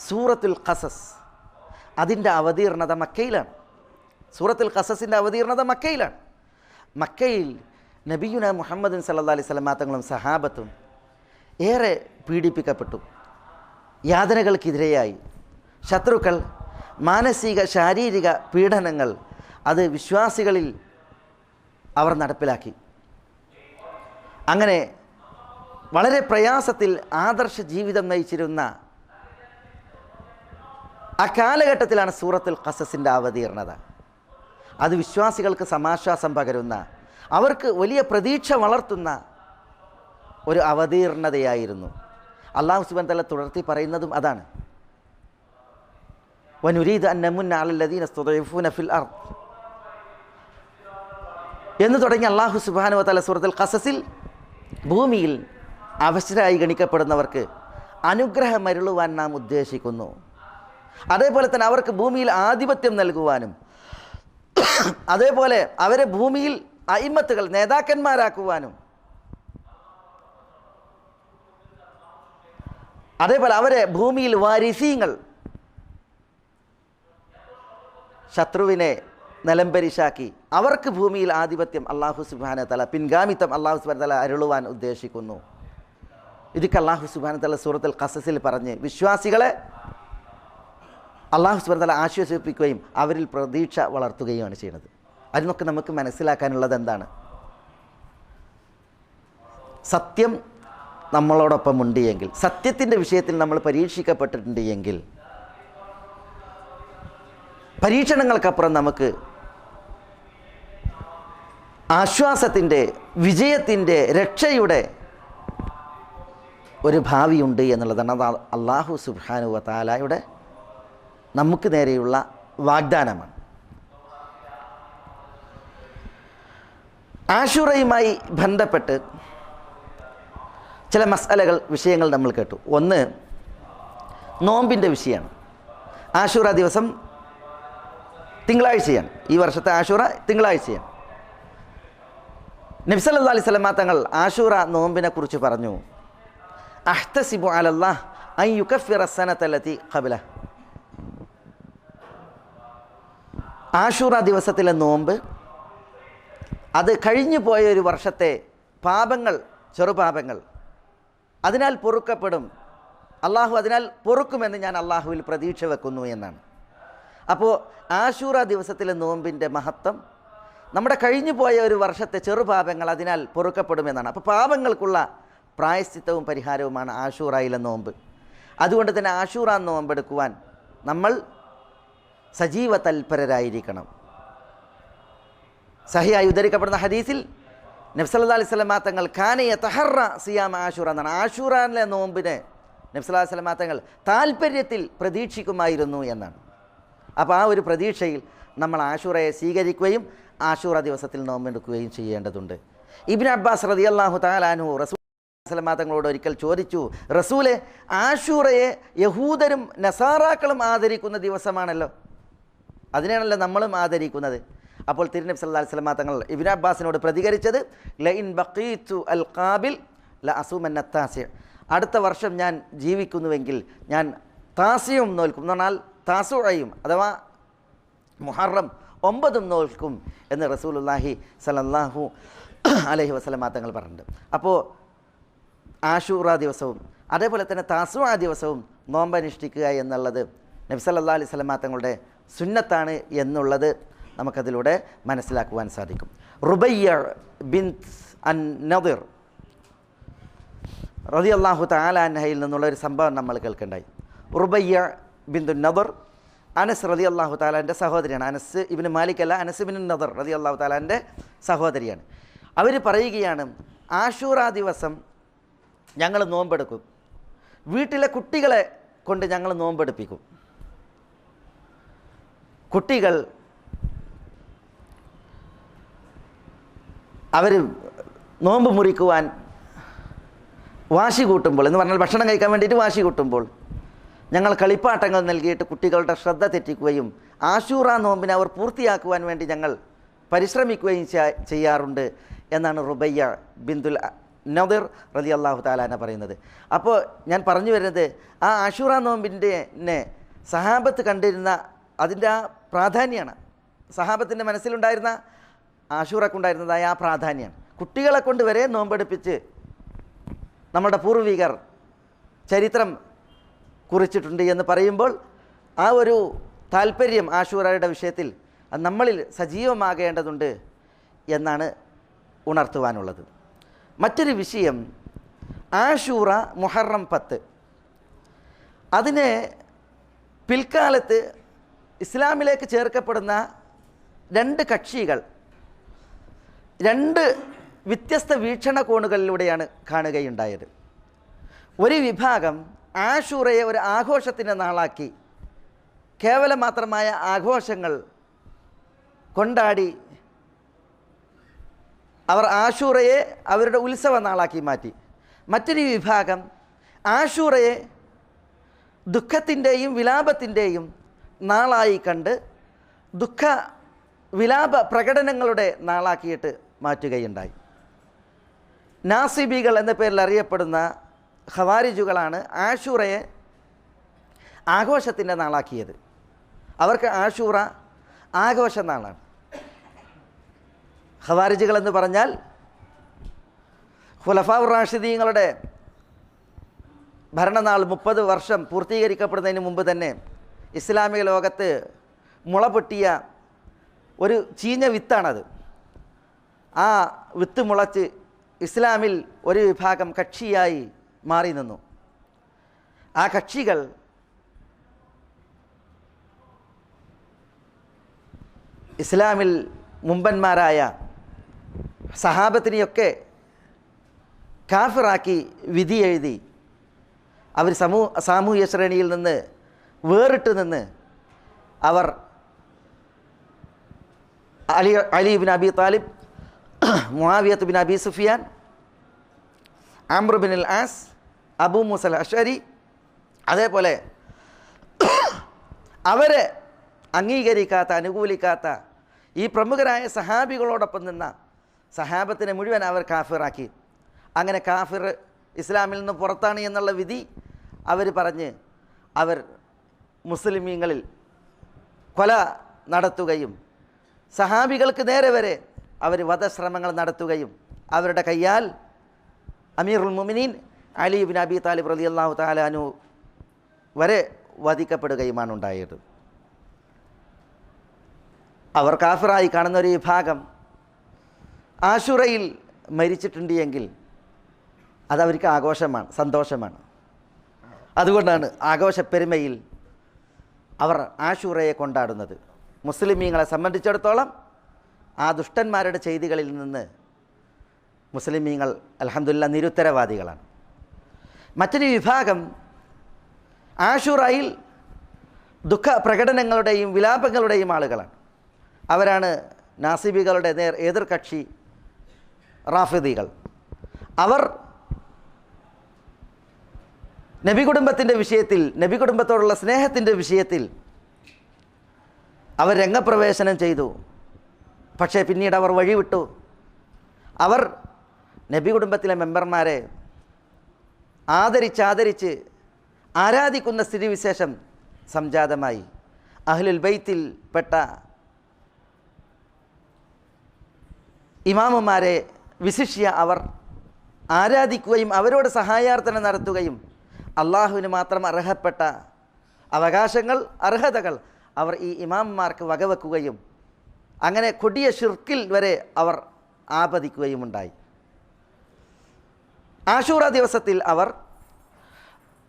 സൂറത്തുൽ ഖസസ്, അതിൻ്റെ അവതീർണത മക്കയിലാണ്. സൂറത്തുൽ ഖസസിൻ്റെ അവതീർണത മക്കയിലാണ്. മക്കയിൽ നബിയുന മുഹമ്മദ് സല്ലല്ലാഹു അലൈഹി വസല്ലം തങ്ങളും സഹാബത്തും ഏറെ പീഡിപ്പിക്കപ്പെട്ടു, യാതനകൾക്കെതിരെയായി. ശത്രുക്കൾ മാനസിക ശാരീരിക പീഡനങ്ങൾ അത് വിശ്വാസികളിൽ അവർ നടപ്പിലാക്കി. അങ്ങനെ വളരെ പ്രയാസത്തിൽ ആദർശ ജീവിതം നയിച്ചിരുന്ന ആ കാലഘട്ടത്തിലാണ് സൂറത്തുൽ ഖസസിൻ്റെ അവതീർണത. അത് വിശ്വാസികൾക്ക് സമാശ്വാസം പകരുന്ന, അവർക്ക് വലിയ പ്രതീക്ഷ വളർത്തുന്ന ഒരു അവതീർണതയായിരുന്നു. അല്ലാഹു സുബ്ഹാനഹു വ തആല തുടർത്തി പറയുന്നതും അതാണ്. വനുരീദു അൻ നമുന്ന അലല്ലദീന ഇസ്തുദഇഫൂന ഫിൽ അർദ് എന്ന് തുടങ്ങി അല്ലാഹു സുബ്ഹാനഹു വ തആല സൂറത്തുൽ ഖസസിൽ ഭൂമിയിൽ അവശരായി ഗണിക്കപ്പെടുന്നവർക്ക് അനുഗ്രഹമരുളുവാൻ നാം ഉദ്ദേശിക്കുന്നു. അതേപോലെ തന്നെ അവർക്ക് ഭൂമിയിൽ ആധിപത്യം നൽകുവാനും, അതേപോലെ അവരെ ഭൂമിയിൽ അയിമ്മത്തുകൾ നേതാക്കന്മാരാക്കുവാനും, അതേപോലെ അവരെ ഭൂമിയിൽ വാരിസീങ്ങൾ, ശത്രുവിനെ നിലംപരിശാക്കി അവർക്ക് ഭൂമിയിൽ ആധിപത്യം അല്ലാഹു സുബ്ഹാനഹു വ തആല, പിൻഗാമിത്വം അല്ലാഹു സുബ്ഹാനഹു വ തആല അരുളുവാൻ ഉദ്ദേശിക്കുന്നു. ഇതൊക്കെ അല്ലാഹു സുബ്ഹാനഹു വ തആല സൂറത്തുൽ ഖസസിൽ പറഞ്ഞ് വിശ്വാസികളെ അല്ലാഹു സുബ്ഹാനഹു വ തആല ആശ്വസിപ്പിക്കുകയും അവരിൽ പ്രതീക്ഷ വളർത്തുകയുമാണ് ചെയ്യുന്നത്. അതിനൊക്കെ നമുക്ക് മനസ്സിലാക്കാനുള്ളത് എന്താണ്? സത്യം നമ്മളോടൊപ്പം ഉണ്ട് എങ്കിൽ, സത്യത്തിൻ്റെ വിഷയത്തിൽ നമ്മൾ പരീക്ഷിക്കപ്പെട്ടിട്ടുണ്ട് എങ്കിൽ, പരീക്ഷണങ്ങൾക്കപ്പുറം നമുക്ക് ആശ്വാസത്തിൻ്റെ, വിജയത്തിൻ്റെ, രക്ഷയുടെ ഒരു ഭാവിയുണ്ട് എന്നുള്ളതാണ്. അത് അല്ലാഹു സുബ്ഹാനഹു വ തആലയുടെ നമുക്ക് നേരെയുള്ള വാഗ്ദാനമാണ്. ആശൂറയുമായി ബന്ധപ്പെട്ട് ചില മസ്അലകൾ, വിഷയങ്ങൾ നമ്മൾ കേട്ടു. ഒന്ന് നോമ്പിൻ്റെ വിഷയമാണ്. ആശൂറ ദിവസം തിങ്കളാഴ്ചയാണ്. ഈ വർഷത്തെ ആശൂറ തിങ്കളാഴ്ചയാണ്. നബി സല്ലല്ലാഹു അലൈഹി വസല്ലം തങ്ങൾ ആശൂറ നോമ്പിനെ കുറിച്ച് പറഞ്ഞു, അഹ്തസിബു അലല്ലാഹ് അൻ യുകഫിറ സനതല്ലതി ഖബല. ആശൂറ ദിവസത്തിലെ നോമ്പ് അത് കഴിഞ്ഞു പോയ ഒരു വർഷത്തെ പാപങ്ങൾ, ചെറുപാപങ്ങൾ അതിനാൽ പൊറുക്കപ്പെടും. അള്ളാഹു അതിനാൽ പൊറുക്കുമെന്ന് ഞാൻ അള്ളാഹുവിൽ പ്രതീക്ഷ വെക്കുന്നു എന്നാണ്. അപ്പോൾ ആശൂറ ദിവസത്തിലെ നോമ്പിൻ്റെ മഹത്വം നമ്മുടെ കഴിഞ്ഞു പോയ ഒരു വർഷത്തെ ചെറുപാപങ്ങൾ അതിനാൽ പൊറുക്കപ്പെടുമെന്നാണ്. അപ്പോൾ പാപങ്ങൾക്കുള്ള പ്രായശ്ചിത്തവും പരിഹാരവുമാണ് ആശൂറയിലെ നോമ്പ്. അതുകൊണ്ട് തന്നെ ആശൂറ നോമ്പെടുക്കുവാൻ നമ്മൾ സജീവ തൽപരരായിരിക്കണം. സഹിയായി ഉദ്ധരിക്കപ്പെടുന്ന ഹദീസിൽ നബി സല്ലല്ലാഹു അലൈഹി വസല്ലം തങ്ങൾ കാന യതഹറ സിയാമ ആശൂറ എന്നാണ്. ആശൂറയിലെ നോമ്പിനെ നബി സല്ലല്ലാഹു അലൈഹി വസല്ലം തങ്ങൾ താൽപ്പര്യത്തിൽ പ്രതീക്ഷിക്കുമായിരുന്നു എന്നാണ്. അപ്പോൾ ആ ഒരു പ്രതീക്ഷയിൽ നമ്മൾ ആശൂറയെ സ്വീകരിക്കുകയും ആശൂറ ദിവസത്തിൽ നോമ്പെടുക്കുകയും ചെയ്യേണ്ടതുണ്ട്. ഇബ്നു അബ്ബാസ് റളിയല്ലാഹു തആല അൻഹു റസൂൽ തങ്ങളോട് ഒരിക്കൽ ചോദിച്ചു, റസൂലെ, ആശൂറയെ യഹൂദരും നസാറാക്കളും ആദരിക്കുന്ന ദിവസമാണല്ലോ, അതിനാണല്ലോ നമ്മളും ആദരിക്കുന്നത്. അപ്പോൾ തിരുനബി സല്ലല്ലാഹു അലൈഹി വസല്ലം തങ്ങൾ ഇബ്നു അബ്ബാസിനോട് പ്രതികരിച്ചത്, ലഇൻ ബഖീതു അൽ ഖാബിൽ ലഅസൂമന്ന താസിഅ, അടുത്ത വർഷം ഞാൻ ജീവിക്കുന്നുവെങ്കിൽ ഞാൻ താസിയും നോൽക്കും, എന്ന് പറഞ്ഞാൽ താസുഅയും അഥവാ മുഹറം 9 നോൽക്കും എന്ന് റസൂലുള്ളാഹി സ്വല്ലല്ലാഹു അലൈഹി വസല്ലം തങ്ങൾ പറഞ്ഞിട്ടുണ്ട്. അപ്പോൾ ആശൂറ ദിവസവും അതേപോലെ തന്നെ താസുഅ ദിവസവും നോമ്പനുഷ്ഠിക്കുക എന്നുള്ളത് നബി സല്ലല്ലാഹു അലൈഹി വസല്ലം തങ്ങളുടെ സുന്നത്താണ് എന്നുള്ളത് നമുക്കതിലൂടെ മനസ്സിലാക്കുവാൻ സാധിക്കും. റുബയ്യ ബിൻത് അൻ നദിർ റളിയല്ലാഹു തആല അൻഹയിൽ നിന്നുള്ള ഒരു സംഭവം നമ്മൾ കേൾക്കണ്ടായി. റുബയ്യ ബിൻതു നദിർ അനസ് റളിയല്ലാഹു തആലാൻ്റെ സഹോദരിയാണ്. അനസ് ഇബ്നു മാലിക് അല്ല, അനസ് ഇബ്നു നദിർ റളിയല്ലാഹു തആലാൻ്റെ സഹോദരിയാണ്. അവർ പറയുകയാണ്, ആശൂറ ദിവസം ഞങ്ങൾ നോമ്പെടുക്കും, വീട്ടിലെ കുട്ടികളെ കൊണ്ട് ഞങ്ങൾ നോമ്പെടുപ്പിക്കും. കുട്ടികൾ അവർ നോമ്പ് മുറിക്കുവാൻ വാശി കൂട്ടുമ്പോൾ, എന്ന് പറഞ്ഞാൽ ഭക്ഷണം കഴിക്കാൻ വേണ്ടിയിട്ട് വാശി കൂട്ടുമ്പോൾ ഞങ്ങൾ കളിപ്പാട്ടങ്ങൾ നൽകിയിട്ട് കുട്ടികളുടെ ശ്രദ്ധ തെറ്റിക്കുകയും ആശൂറ നോമ്പിനെ അവർ പൂർത്തിയാക്കുവാൻ വേണ്ടി ഞങ്ങൾ പരിശ്രമിക്കുകയും ചെയ്യാറുണ്ട് എന്നാണ് റുബയ്യ ബിന്തുൽ നദിർ റളിയല്ലാഹു തആല അൻഹ പറയുന്നത്. അപ്പോൾ ഞാൻ പറഞ്ഞു വരുന്നത്, ആ ആശൂറ നോമ്പിൻ്റെ സഹാബത്ത് കണ്ടിരുന്ന അതിൻ്റെ ആ പ്രാധാന്യമാണ്. സഹാബത്തിൻ്റെ മനസ്സിലുണ്ടായിരുന്ന ആശൂറക്കുണ്ടായിരുന്നതായ ആ പ്രാധാന്യമാണ്. കുട്ടികളെ കൊണ്ട് വരെ നോമ്പെടുപ്പിച്ച് നമ്മുടെ പൂർവികർ ചരിത്രം കുറിച്ചിട്ടുണ്ട് എന്ന് പറയുമ്പോൾ ആ ഒരു താല്പര്യം ആശൂറയുടെ വിഷയത്തിൽ നമ്മളിൽ സജീവമാകേണ്ടതുണ്ട് എന്നാണ് ഉണർത്തുവാനുള്ളത്. മറ്റൊരു വിഷയം, ആശൂറ മുഹറം 10 അതിനെ പിൽക്കാലത്ത് ഇസ്ലാമിലേക്ക് ചേർക്കപ്പെടുന്ന 2 കക്ഷികൾ 2 വ്യത്യസ്ത വീക്ഷണകോണുകളിലൂടെയാണ് കാണുകയുണ്ടായത്. ഒരു വിഭാഗം ആശൂറയെ ഒരു ആഘോഷത്തിൻ്റെ നാളാക്കി കേവലം മാത്രമായ ആഘോഷങ്ങൾ കൊണ്ടാടി അവർ ആശൂറയെ അവരുടെ ഉത്സവ നാളാക്കി മാറ്റി. മറ്റൊരു വിഭാഗം ആശൂറയെ ദുഃഖത്തിൻ്റെയും വിലാപത്തിൻ്റെയും നാളായി കണ്ട് ദുഃഖ വിലാപ പ്രകടനങ്ങളുടെ നാളാക്കിയിട്ട് മാറ്റുകയുണ്ടായി. നാസിബികൾ എന്ന പേരിൽ അറിയപ്പെടുന്ന ഖവാരിജുകളാണ് ആശൂറയെ ആഘോഷത്തിൻ്റെ നാളാക്കിയത്. അവർക്ക് ആശൂറ ആഘോഷ നാളാണ്. ഖവാരിജുകൾ എന്ന് പറഞ്ഞാൽ ഖുലഫാഉർ റാഷിദീങ്ങളുടെ ഭരണനാൾ 30 വർഷം പൂർത്തീകരിക്കപ്പെടുന്നതിന് മുമ്പ് തന്നെ ഇസ്ലാമിക ലോകത്ത് മുളപൊട്ടിയ ഒരു ചീഞ്ഞ വിത്താണത്. ആ വിത്ത് മുളച്ച് ഇസ്ലാമിൽ ഒരു വിഭാഗം കക്ഷിയായി മാറി നിന്നു. ആ കക്ഷികൾ ഇസ്ലാമിൽ മുമ്പന്മാരായ സഹാബത്തിനെയൊക്കെ കാഫിറാക്കി വിധി എഴുതി അവർ സാമൂഹ്യ ശ്രേണിയിൽ നിന്ന് വേറിട്ട് നിന്ന് അവർ Ali bin Abi Talib, Muawiyah bin Abi Sufyan, Amr bin al As, Abu Musa al Ashari, അതേപോലെ അവരെ അംഗീകരിക്കാത്ത അനുകൂലിക്കാത്ത ഈ പ്രമുഖരായ സഹാബികളോടൊപ്പം നിന്ന സഹാബത്തിനെ മുഴുവൻ അവർ കാഫിറാക്കി. അങ്ങനെ കാഫിർ ഇസ്ലാമിൽ നിന്ന് പുറത്താണ് എന്നുള്ള വിധി അവർ പറഞ്ഞ് അവർ മുസ്ലിമീങ്ങളിൽ കൊല നടത്തുകയും സഹാബികൾക്ക് നേരെ വരെ അവർ വധശ്രമങ്ങൾ നടത്തുകയും അവരുടെ കയ്യാൽ അമീറുൽ മുഅ്മിനീൻ അലി ഇബ്നു അബി താലിബ് റളിയല്ലാഹു തആല അൻഹു വരെ വധിക്കപ്പെടുകയുമാണ് ഉണ്ടായത്. അവർ കാഫിറായി കാണുന്ന ഒരു വിഭാഗം ആശുറയിൽ മരിച്ചിട്ടുണ്ട് എങ്കിൽ അതവർക്ക് ആഘോഷമാണ്, സന്തോഷമാണ്. അതുകൊണ്ടാണ് ആഘോഷപ്പെരുമയിൽ അവർ ആശുറയെ കൊണ്ടാടുന്നത്. മുസ്ലിമീങ്ങളെ സംബന്ധിച്ചിടത്തോളം ആ ദുഷ്ടന്മാരുടെ ചെയ്തികളിൽ നിന്ന് മുസ്ലിമീങ്ങൾ അൽഹംദുലില്ലാഹ് നിരുത്തരവാദികളാണ്. മറ്റൊരു വിഭാഗം ആശുറയിൽ ദുഃഖ പ്രകടനങ്ങളുടെയും വിലാപങ്ങളുടെയും ആളുകളാണ്. അവരാണ് നാസിബികളുടെ എതിർ കക്ഷി റാഫിദികൾ. അവർ നബി കുടുംബത്തിൻ്റെ വിഷയത്തിൽ, നബി കുടുംബത്തോടുള്ള സ്നേഹത്തിൻ്റെ വിഷയത്തിൽ അവർ രംഗപ്രവേശനം ചെയ്തു. പക്ഷേ പിന്നീട് അവർ വഴിവിട്ടു. അവർ നബി കുടുംബത്തിലെ മെമ്പർമാരെ ആദരിച്ച് ആരാധിക്കുന്ന സ്ഥിതിവിശേഷം സംജാതമായി. അഹ്ലുൽ ബൈത്തിൽ പെട്ട ഇമാമുമാരെ വിശിഷ്യ അവർ ആരാധിക്കുകയും അവരോട് സഹായാർത്ഥന നടത്തുകയും അള്ളാഹുവിന് മാത്രം അർഹപ്പെട്ട അവകാശങ്ങൾ, അർഹതകൾ അവർ ഈ ഇമാമുമാർക്ക് വകവെക്കുകയും അങ്ങനെ കൊടിയ ഷിർക്കിൽ വരെ അവർ ആപതിക്കുകയും ഉണ്ടായി. ആശൂറ ദിവസത്തിൽ അവർ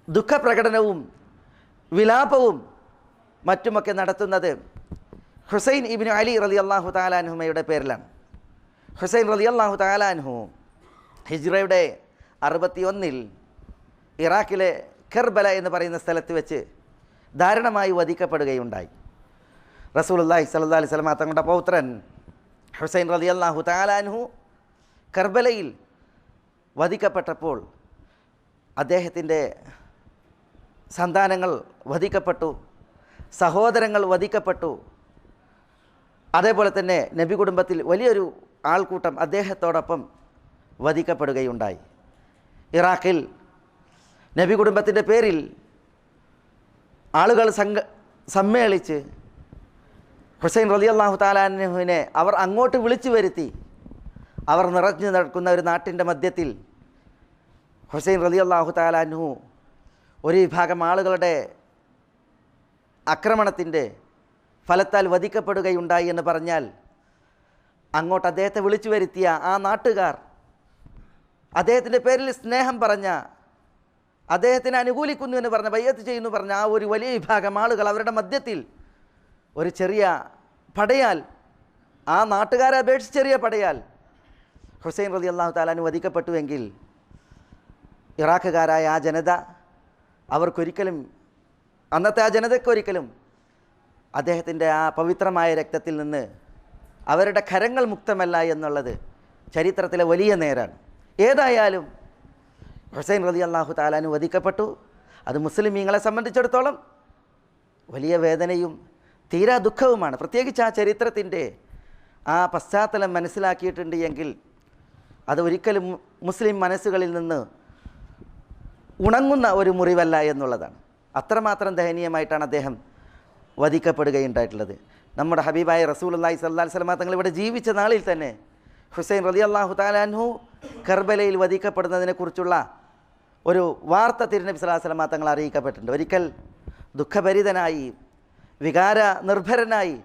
ദുഃഖപ്രകടനവും വിലാപവും മറ്റുമൊക്കെ നടത്തുന്നത് ഹുസൈൻ ഇബ്നു അലി റളിയല്ലാഹു തആല അൻഹുമയുടെ പേരിലാണ്. ഹുസൈൻ റളിയല്ലാഹു തആല അൻഹു ഹിജ്റയുടെ 61 ഇറാഖിലെ കർബല എന്ന് പറയുന്ന സ്ഥലത്ത് വെച്ച് ദാരുണമായി വധിക്കപ്പെടുകയുണ്ടായി. റസൂലുള്ളാഹി സ്വല്ലല്ലാഹു അലൈഹി വസല്ലം തങ്ങളുടെ പൗത്രൻ ഹുസൈൻ റളിയല്ലാഹു തആല അൻഹു കർബലയിൽ വധിക്കപ്പെട്ടപ്പോൾ അദ്ദേഹത്തിൻ്റെ സന്താനങ്ങൾ വധിക്കപ്പെട്ടു, സഹോദരങ്ങൾ വധിക്കപ്പെട്ടു. അതേപോലെ തന്നെ നബി കുടുംബത്തിൽ വലിയൊരു ആൾക്കൂട്ടം അദ്ദേഹത്തോടൊപ്പം വധിക്കപ്പെടുകയുണ്ടായി. ഇറാഖിൽ നബി കുടുംബത്തിൻ്റെ പേരിൽ ആളുകൾ സമ്മേളിച്ച് ഹുസൈൻ റളിയല്ലാഹു തആല അൻഹുവിനെ അവർ അങ്ങോട്ട് വിളിച്ചു വരുത്തി. അവർ നിറഞ്ഞു നടക്കുന്ന ഒരു നാട്ടിൻ്റെ മധ്യത്തിൽ ഹുസൈൻ റളിയല്ലാഹു തആല അൻഹു ഒരു വിഭാഗം ആളുകളുടെ ആക്രമണത്തിൻ്റെ ഫലത്താൽ വധിക്കപ്പെടുകയുണ്ടായി എന്ന് പറഞ്ഞാൽ അങ്ങോട്ട് അദ്ദേഹത്തെ വിളിച്ചു വരുത്തിയ ആ നാട്ടുകാർ, അദ്ദേഹത്തിൻ്റെ പേരിൽ സ്നേഹം പറഞ്ഞ, അദ്ദേഹത്തിനെ അനുകൂലിക്കുന്നു എന്ന് പറഞ്ഞ, ബയ്യത്ത് ചെയ്യുന്നു പറഞ്ഞ ആ ഒരു വലിയ വിഭാഗം ആളുകൾ അവരുടെ മധ്യത്തിൽ ഒരു ചെറിയ പടയാൽ, ആ നാട്ടുകാരെ അപേക്ഷിച്ച് ചെറിയ പടയാൽ ഹുസൈൻ റളിയല്ലാഹു തആല അൻഹു വധിക്കപ്പെട്ടുവെങ്കിൽ ഇറാഖുകാരായ ആ ജനത അവർക്കൊരിക്കലും, അന്നത്തെ ആ ജനതയ്ക്കൊരിക്കലും അദ്ദേഹത്തിൻ്റെ ആ പവിത്രമായ രക്തത്തിൽ നിന്ന് അവരുടെ കരങ്ങൾ മുക്തമല്ല എന്നുള്ളത് ചരിത്രത്തിലെ വലിയ നേരാണ്. ഏതായാലും ഹുസൈൻ റളിയല്ലാഹു തആല അൻഹു വധിക്കപ്പെട്ടു. അത് മുസ്ലിമീങ്ങളെ സംബന്ധിച്ചിടത്തോളം വലിയ വേദനയും തീരാ ദുഃഖവുമാണ്. പ്രത്യേകിച്ച് ആ ചരിത്രത്തിൻ്റെ ആ പശ്ചാത്തലം മനസ്സിലാക്കിയിട്ടുണ്ട് എങ്കിൽ അത് ഒരിക്കലും മുസ്ലിം മനസ്സുകളിൽ നിന്ന് ഉണങ്ങുന്ന ഒരു മുറിവല്ല എന്നുള്ളതാണ്. അത്രമാത്രം ദയനീയമായിട്ടാണ് അദ്ദേഹം വധിക്കപ്പെടുകയുണ്ടായിട്ടുള്ളത്. നമ്മുടെ ഹബീബായ റസൂലുള്ളാഹി സ്വല്ലല്ലാഹു അലൈഹി വസല്ലം തങ്ങൾ ഇവിടെ ജീവിച്ച നാളിൽ തന്നെ ഹുസൈൻ റളിയല്ലാഹു തആല അൻഹു കർബലയിൽ വധിക്കപ്പെടുന്നതിനെക്കുറിച്ചുള്ള ഒരു വാർത്ത തിരുനബി സ്വല്ലല്ലാഹു അലൈഹി വസല്ലം തങ്ങൾ അറിയിക്കപ്പെട്ടിട്ടുണ്ട്. ഒരിക്കൽ ദുഃഖഭരിതനായി, വികാര നിർഭരനായി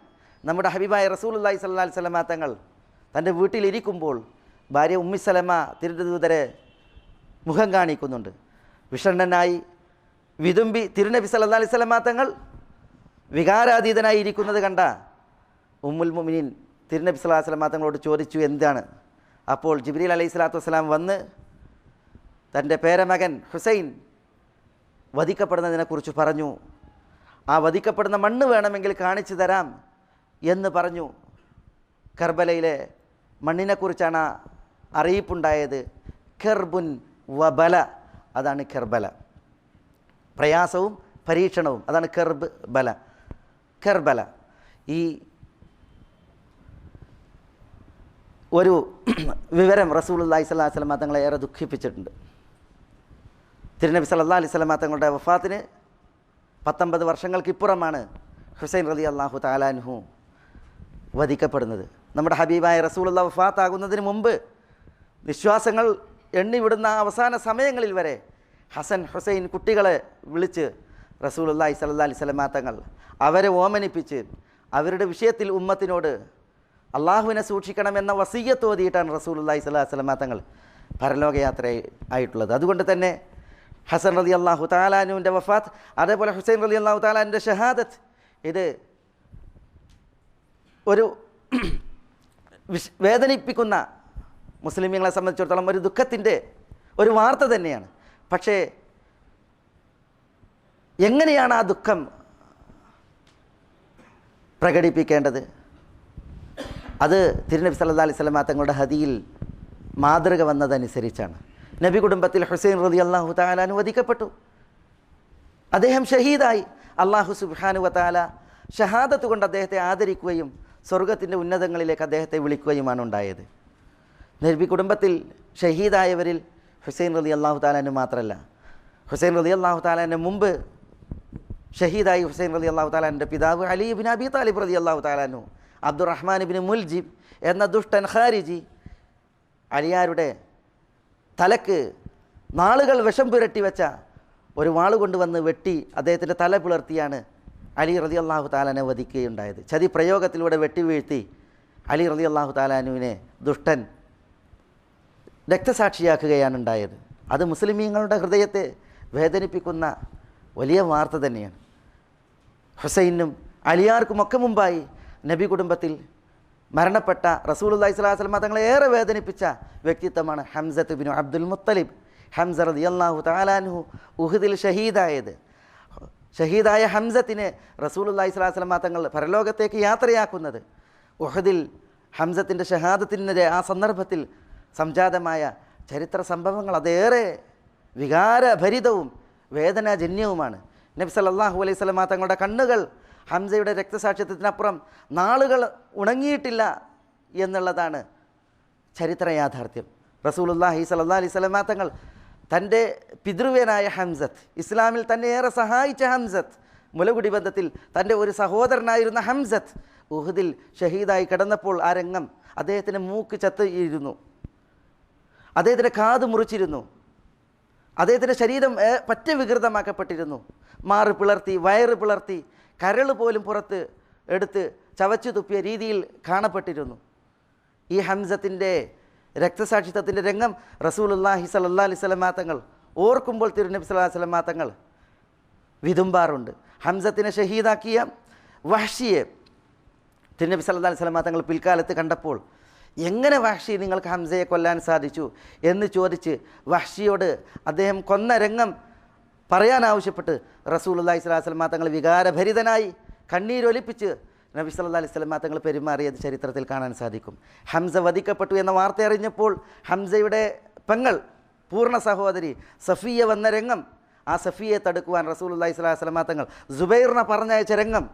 നമ്മുടെ ഹബീബായ റസൂലുള്ളാഹി സ്വല്ലല്ലാഹി അലൈഹി വസല്ലമ തങ്ങൾ തൻ്റെ വീട്ടിലിരിക്കുമ്പോൾ ഭാര്യ ഉമ്മി സലമ തിരുദൂതരെ മുഖം കാണിക്കുന്നുണ്ട്. വിഷണ്ണനായി വിതുമ്പി തിരുനബി സല്ലല്ലാഹി അലൈഹി വസല്ലമ തങ്ങൾ വികാരാതീതനായി ഇരിക്കുന്നത് കണ്ട ഉമ്മുൽ മുഅ്മിനീൻ തിരുനബി സല്ലല്ലാഹി അലൈഹി വസല്ലമ തങ്ങളോട് ചോദിച്ചു, എന്താണ്? അപ്പോൾ ജിബ്രീൽ അലൈഹി സ്വലാത്തു വസ്സലാം വന്ന് തൻ്റെ പേരമകൻ ഹുസൈൻ വധിക്കപ്പെടുന്നതിനെക്കുറിച്ച് പറഞ്ഞു. ആ വധിക്കപ്പെടുന്ന മണ്ണ് വേണമെങ്കിൽ കാണിച്ചു തരാം എന്ന് പറഞ്ഞു. കർബലയിലെ മണ്ണിനെക്കുറിച്ചാണ് അറിയിപ്പുണ്ടായത്. കെർബുൻ വബല, അതാണ് കെർബല. പ്രയാസവും പരീക്ഷണവും, അതാണ് കെർബ് ബല, കെർബല. ഈ ഒരു വിവരം റസൂലുള്ളാഹി സ്വല്ലല്ലാഹി അലൈഹി വസല്ലം തങ്ങളെ ഏറെ ദുഃഖിപ്പിച്ചിട്ടുണ്ട്. തിരുനബി സല്ലല്ലാഹി അലൈഹി വസല്ലം തങ്ങളുടെ വഫാത്തിന് 19 വർഷങ്ങൾക്കിപ്പുറമാണ് ഹുസൈൻ റളിയല്ലാഹു തആല അൻഹു വധിക്കപ്പെടുന്നത്. നമ്മുടെ ഹബീബായ റസൂലുള്ളാഹി വഫാത്താകുന്നതിന് മുമ്പ് വിശ്വാസങ്ങൾ എണ്ണിവിടുന്ന അവസാന സമയങ്ങളിൽ വരെ ഹസൻ ഹുസൈൻ കുട്ടികളെ വിളിച്ച് റസൂലുള്ളാഹി സ്വല്ലല്ലാഹി അലൈഹി വസല്ലം തങ്ങൾ അവരെ ഓമനിപ്പിച്ച് അവരുടെ വിഷയത്തിൽ ഉമ്മത്തിനോട് അള്ളാഹുവിനെ സൂക്ഷിക്കണമെന്ന വസിയ്യത്ത് ഓതിയിട്ടാണ് റസൂലുള്ളാഹി സ്വല്ലല്ലാഹി അലൈഹി വസല്ലം തങ്ങൾ പരലോകയാത്ര ആയിട്ടുള്ളത്. അതുകൊണ്ട് തന്നെ ഹസൻ റളിയല്ലാഹു തആല അൻഹുവിൻ്റെ വഫാത്ത്, അതേപോലെ ഹുസൈൻ റളിയല്ലാഹു തആല അൻഹുവിൻ്റെ ഷഹാദത്ത്, ഇത് ഒരു വേദനിപ്പിക്കുന്ന, മുസ്ലിമീങ്ങളെ സംബന്ധിച്ചിടത്തോളം ഒരു ദുഃഖത്തിൻ്റെ ഒരു വാർത്ത തന്നെയാണ്. പക്ഷേ എങ്ങനെയാണ് ആ ദുഃഖം പ്രകടിപ്പിക്കേണ്ടത്? അത് തിരുനബി സല്ലല്ലാഹി അലൈഹി വസല്ലം തങ്ങളുടെ ഹദിയിൽ മാതൃക വന്നതനുസരിച്ചാണ്. നബി കുടുംബത്തിൽ ഹുസൈൻ റളിയല്ലാഹു തആല അൻഹു വധിക്കപ്പെട്ടു. അദ്ദേഹം ഷഹീദായി. അല്ലാഹു സുബ്ഹാനഹു വ തആല ഷഹാദത്ത് കൊണ്ട് അദ്ദേഹത്തെ ആദരിക്കുകയും സ്വർഗത്തിൻ്റെ ഉന്നതങ്ങളിലേക്ക് അദ്ദേഹത്തെ വിളിക്കുകയുമാണ് ഉണ്ടായത്. നബി കുടുംബത്തിൽ ഷഹീദായവരിൽ ഹുസൈൻ റളിയല്ലാഹു തആല അൻഹു മാത്രമല്ല, ഹുസൈൻ റളിയല്ലാഹു തആല അൻഹു മുമ്പ് ഷഹീദായി ഹുസൈൻ റളിയല്ലാഹു തആല അൻഹുവിൻ്റെ പിതാവ് അലി ഇബ്നു അബി താലിബ് റളിയല്ലാഹു തആല അൻഹു, അബ്ദുറഹ്മാൻ ഇബ്നു മുൽജിബ് എന്ന ദുഷ്ടൻ ഖാരിജി അലിയാരുടെ തലക്ക് നാളുകൾ വിഷം പുരട്ടി വെച്ച ഒരു വാൾ കൊണ്ടുവന്ന് വെട്ടി അദ്ദേഹത്തിൻ്റെ തല പിളർത്തിയാണ് അലി റളിയല്ലാഹു തആല അൻഹു വധിക്കുകയുണ്ടായത്. ചതി പ്രയോഗത്തിലൂടെ വെട്ടി വീഴ്ത്തി അലി റളിയല്ലാഹു തആല അൻഹുവിനെ ദുഷ്ടൻ രക്തസാക്ഷിയാക്കുകയാണ് ഉണ്ടായത്. അത് മുസ്ലിമീങ്ങളുടെ ഹൃദയത്തെ വേദനിപ്പിക്കുന്ന വലിയ വാർത്ത തന്നെയാണ്. ഹുസൈനും അലിയാർക്കുമൊക്കെ മുമ്പായി നബി കുടുംബത്തിൽ മരണപ്പെട്ട റസൂലുള്ളാഹി സ്വല്ലല്ലാഹി അലൈഹി വസല്ലം തങ്ങളെ ഏറെ വേദനിപ്പിച്ച വ്യക്തിത്വമാണ് ഹംസത്ത് ബിൻ അബ്ദുൽ മുത്തലിബ്. ഹംസ റളിയല്ലാഹു തആല അൻഹു ഉഹദിൽ ഷഹീദായത്. ഷഹീദായ ഹംസത്തിനെ റസൂലുള്ളാഹി സ്വല്ലല്ലാഹി അലൈഹി വസല്ലം തങ്ങൾ പരലോകത്തേക്ക് യാത്രയാക്കുന്നത് ഉഹദിൽ ഹംസത്തിൻ്റെ ഷഹാദത്തിൻ്റെ ആ സന്ദർഭത്തിൽ സംജാതമായ ചരിത്ര സംഭവങ്ങൾ അതേറെ വികാരഭരിതവും വേദനാജന്യവുമാണ്. നബി സല്ലല്ലാഹു അലൈഹി വസല്ലം തങ്ങളുടെ കണ്ണുകൾ ഹംസയുടെ രക്തസാക്ഷിത്വത്തിനപ്പുറം നാളുകൾ ഉണങ്ങിയിട്ടില്ല എന്നുള്ളതാണ് ചരിത്ര യാഥാർത്ഥ്യം. റസൂലുള്ളാഹി സ്വല്ലല്ലാഹി അലൈഹി വസല്ലം തങ്ങൾ തൻ്റെ പിതൃവ്യനായ ഹംസത്ത്, ഇസ്ലാമിൽ തന്നെ ഏറെ സഹായിച്ച ഹംസത്ത്, മുലകുടി ബന്ധത്തിൽ തൻ്റെ ഒരു സഹോദരനായിരുന്ന ഹംസത്ത് ഉഹദിൽ ഷഹീദായി കിടന്നപ്പോൾ ആ രംഗം, അദ്ദേഹത്തിൻ്റെ മൂക്ക് ചത്തിയിരുന്നു, അദ്ദേഹത്തിൻ്റെ കാത് മുറിച്ചിരുന്നു, അദ്ദേഹത്തിൻ്റെ ശരീരം പറ്റ വികൃതമാക്കപ്പെട്ടിരുന്നു, മാറ് പിളർത്തി, വയറ് പിളർത്തി, കരൾ പോലും പുറത്ത് എടുത്ത് ചവച്ചു തുപ്പിയ രീതിയിൽ കാണപ്പെട്ടിരുന്നു. ഈ ഹംസത്തിൻ്റെ രക്തസാക്ഷിത്വത്തിൻ്റെ രംഗം റസൂലുള്ളാഹി സ്വല്ലല്ലാഹി അലൈഹി വസല്ലം തങ്ങൾ ഓർക്കുമ്പോൾ തിരുനബി സ്വല്ലല്ലാഹി അലൈഹി വസല്ലം തങ്ങൾ വിതുമ്പാറുണ്ട്. ഹംസത്തിനെ ഷഹീദാക്കിയ വഹ്ഷിയെ തിരുനബി സ്വല്ലല്ലാഹി അലൈഹി വസല്ലം തങ്ങൾ പിൽക്കാലത്ത് കണ്ടപ്പോൾ, എങ്ങനെ വഹ്ഷി നിങ്ങൾക്ക് ഹംസയെ കൊല്ലാൻ സാധിച്ചു എന്ന് ചോദിച്ച് വഹ്ഷിയോട് അദ്ദേഹം കൊന്ന രംഗം പറയാനാവശ്യപ്പെട്ട് റസൂലുള്ളാഹി സ്വല്ലല്ലാഹി അലൈഹി വസല്ലം തങ്ങൾ വികാരഭരിതനായി കണ്ണീരൊലിപ്പിച്ച് നബി സല്ലല്ലാഹി അലൈഹി വസല്ലം തങ്ങൾ പെരുമാറിയത് ചരിത്രത്തിൽ കാണാൻ സാധിക്കും. ഹംസ വധിക്കപ്പെട്ടു എന്ന വാർത്ത അറിഞ്ഞപ്പോൾ ഹംസയുടെ പെങ്ങൾ പൂർണ്ണ സഹോദരി സഫിയ വന്ന രംഗം, ആ സഫിയെ തടുക്കുവാൻ റസൂലുള്ളാഹി സ്വല്ലല്ലാഹി അലൈഹി വസല്ലം തങ്ങൾ സുബൈറിനെ പറഞ്ഞയച്ച രംഗം,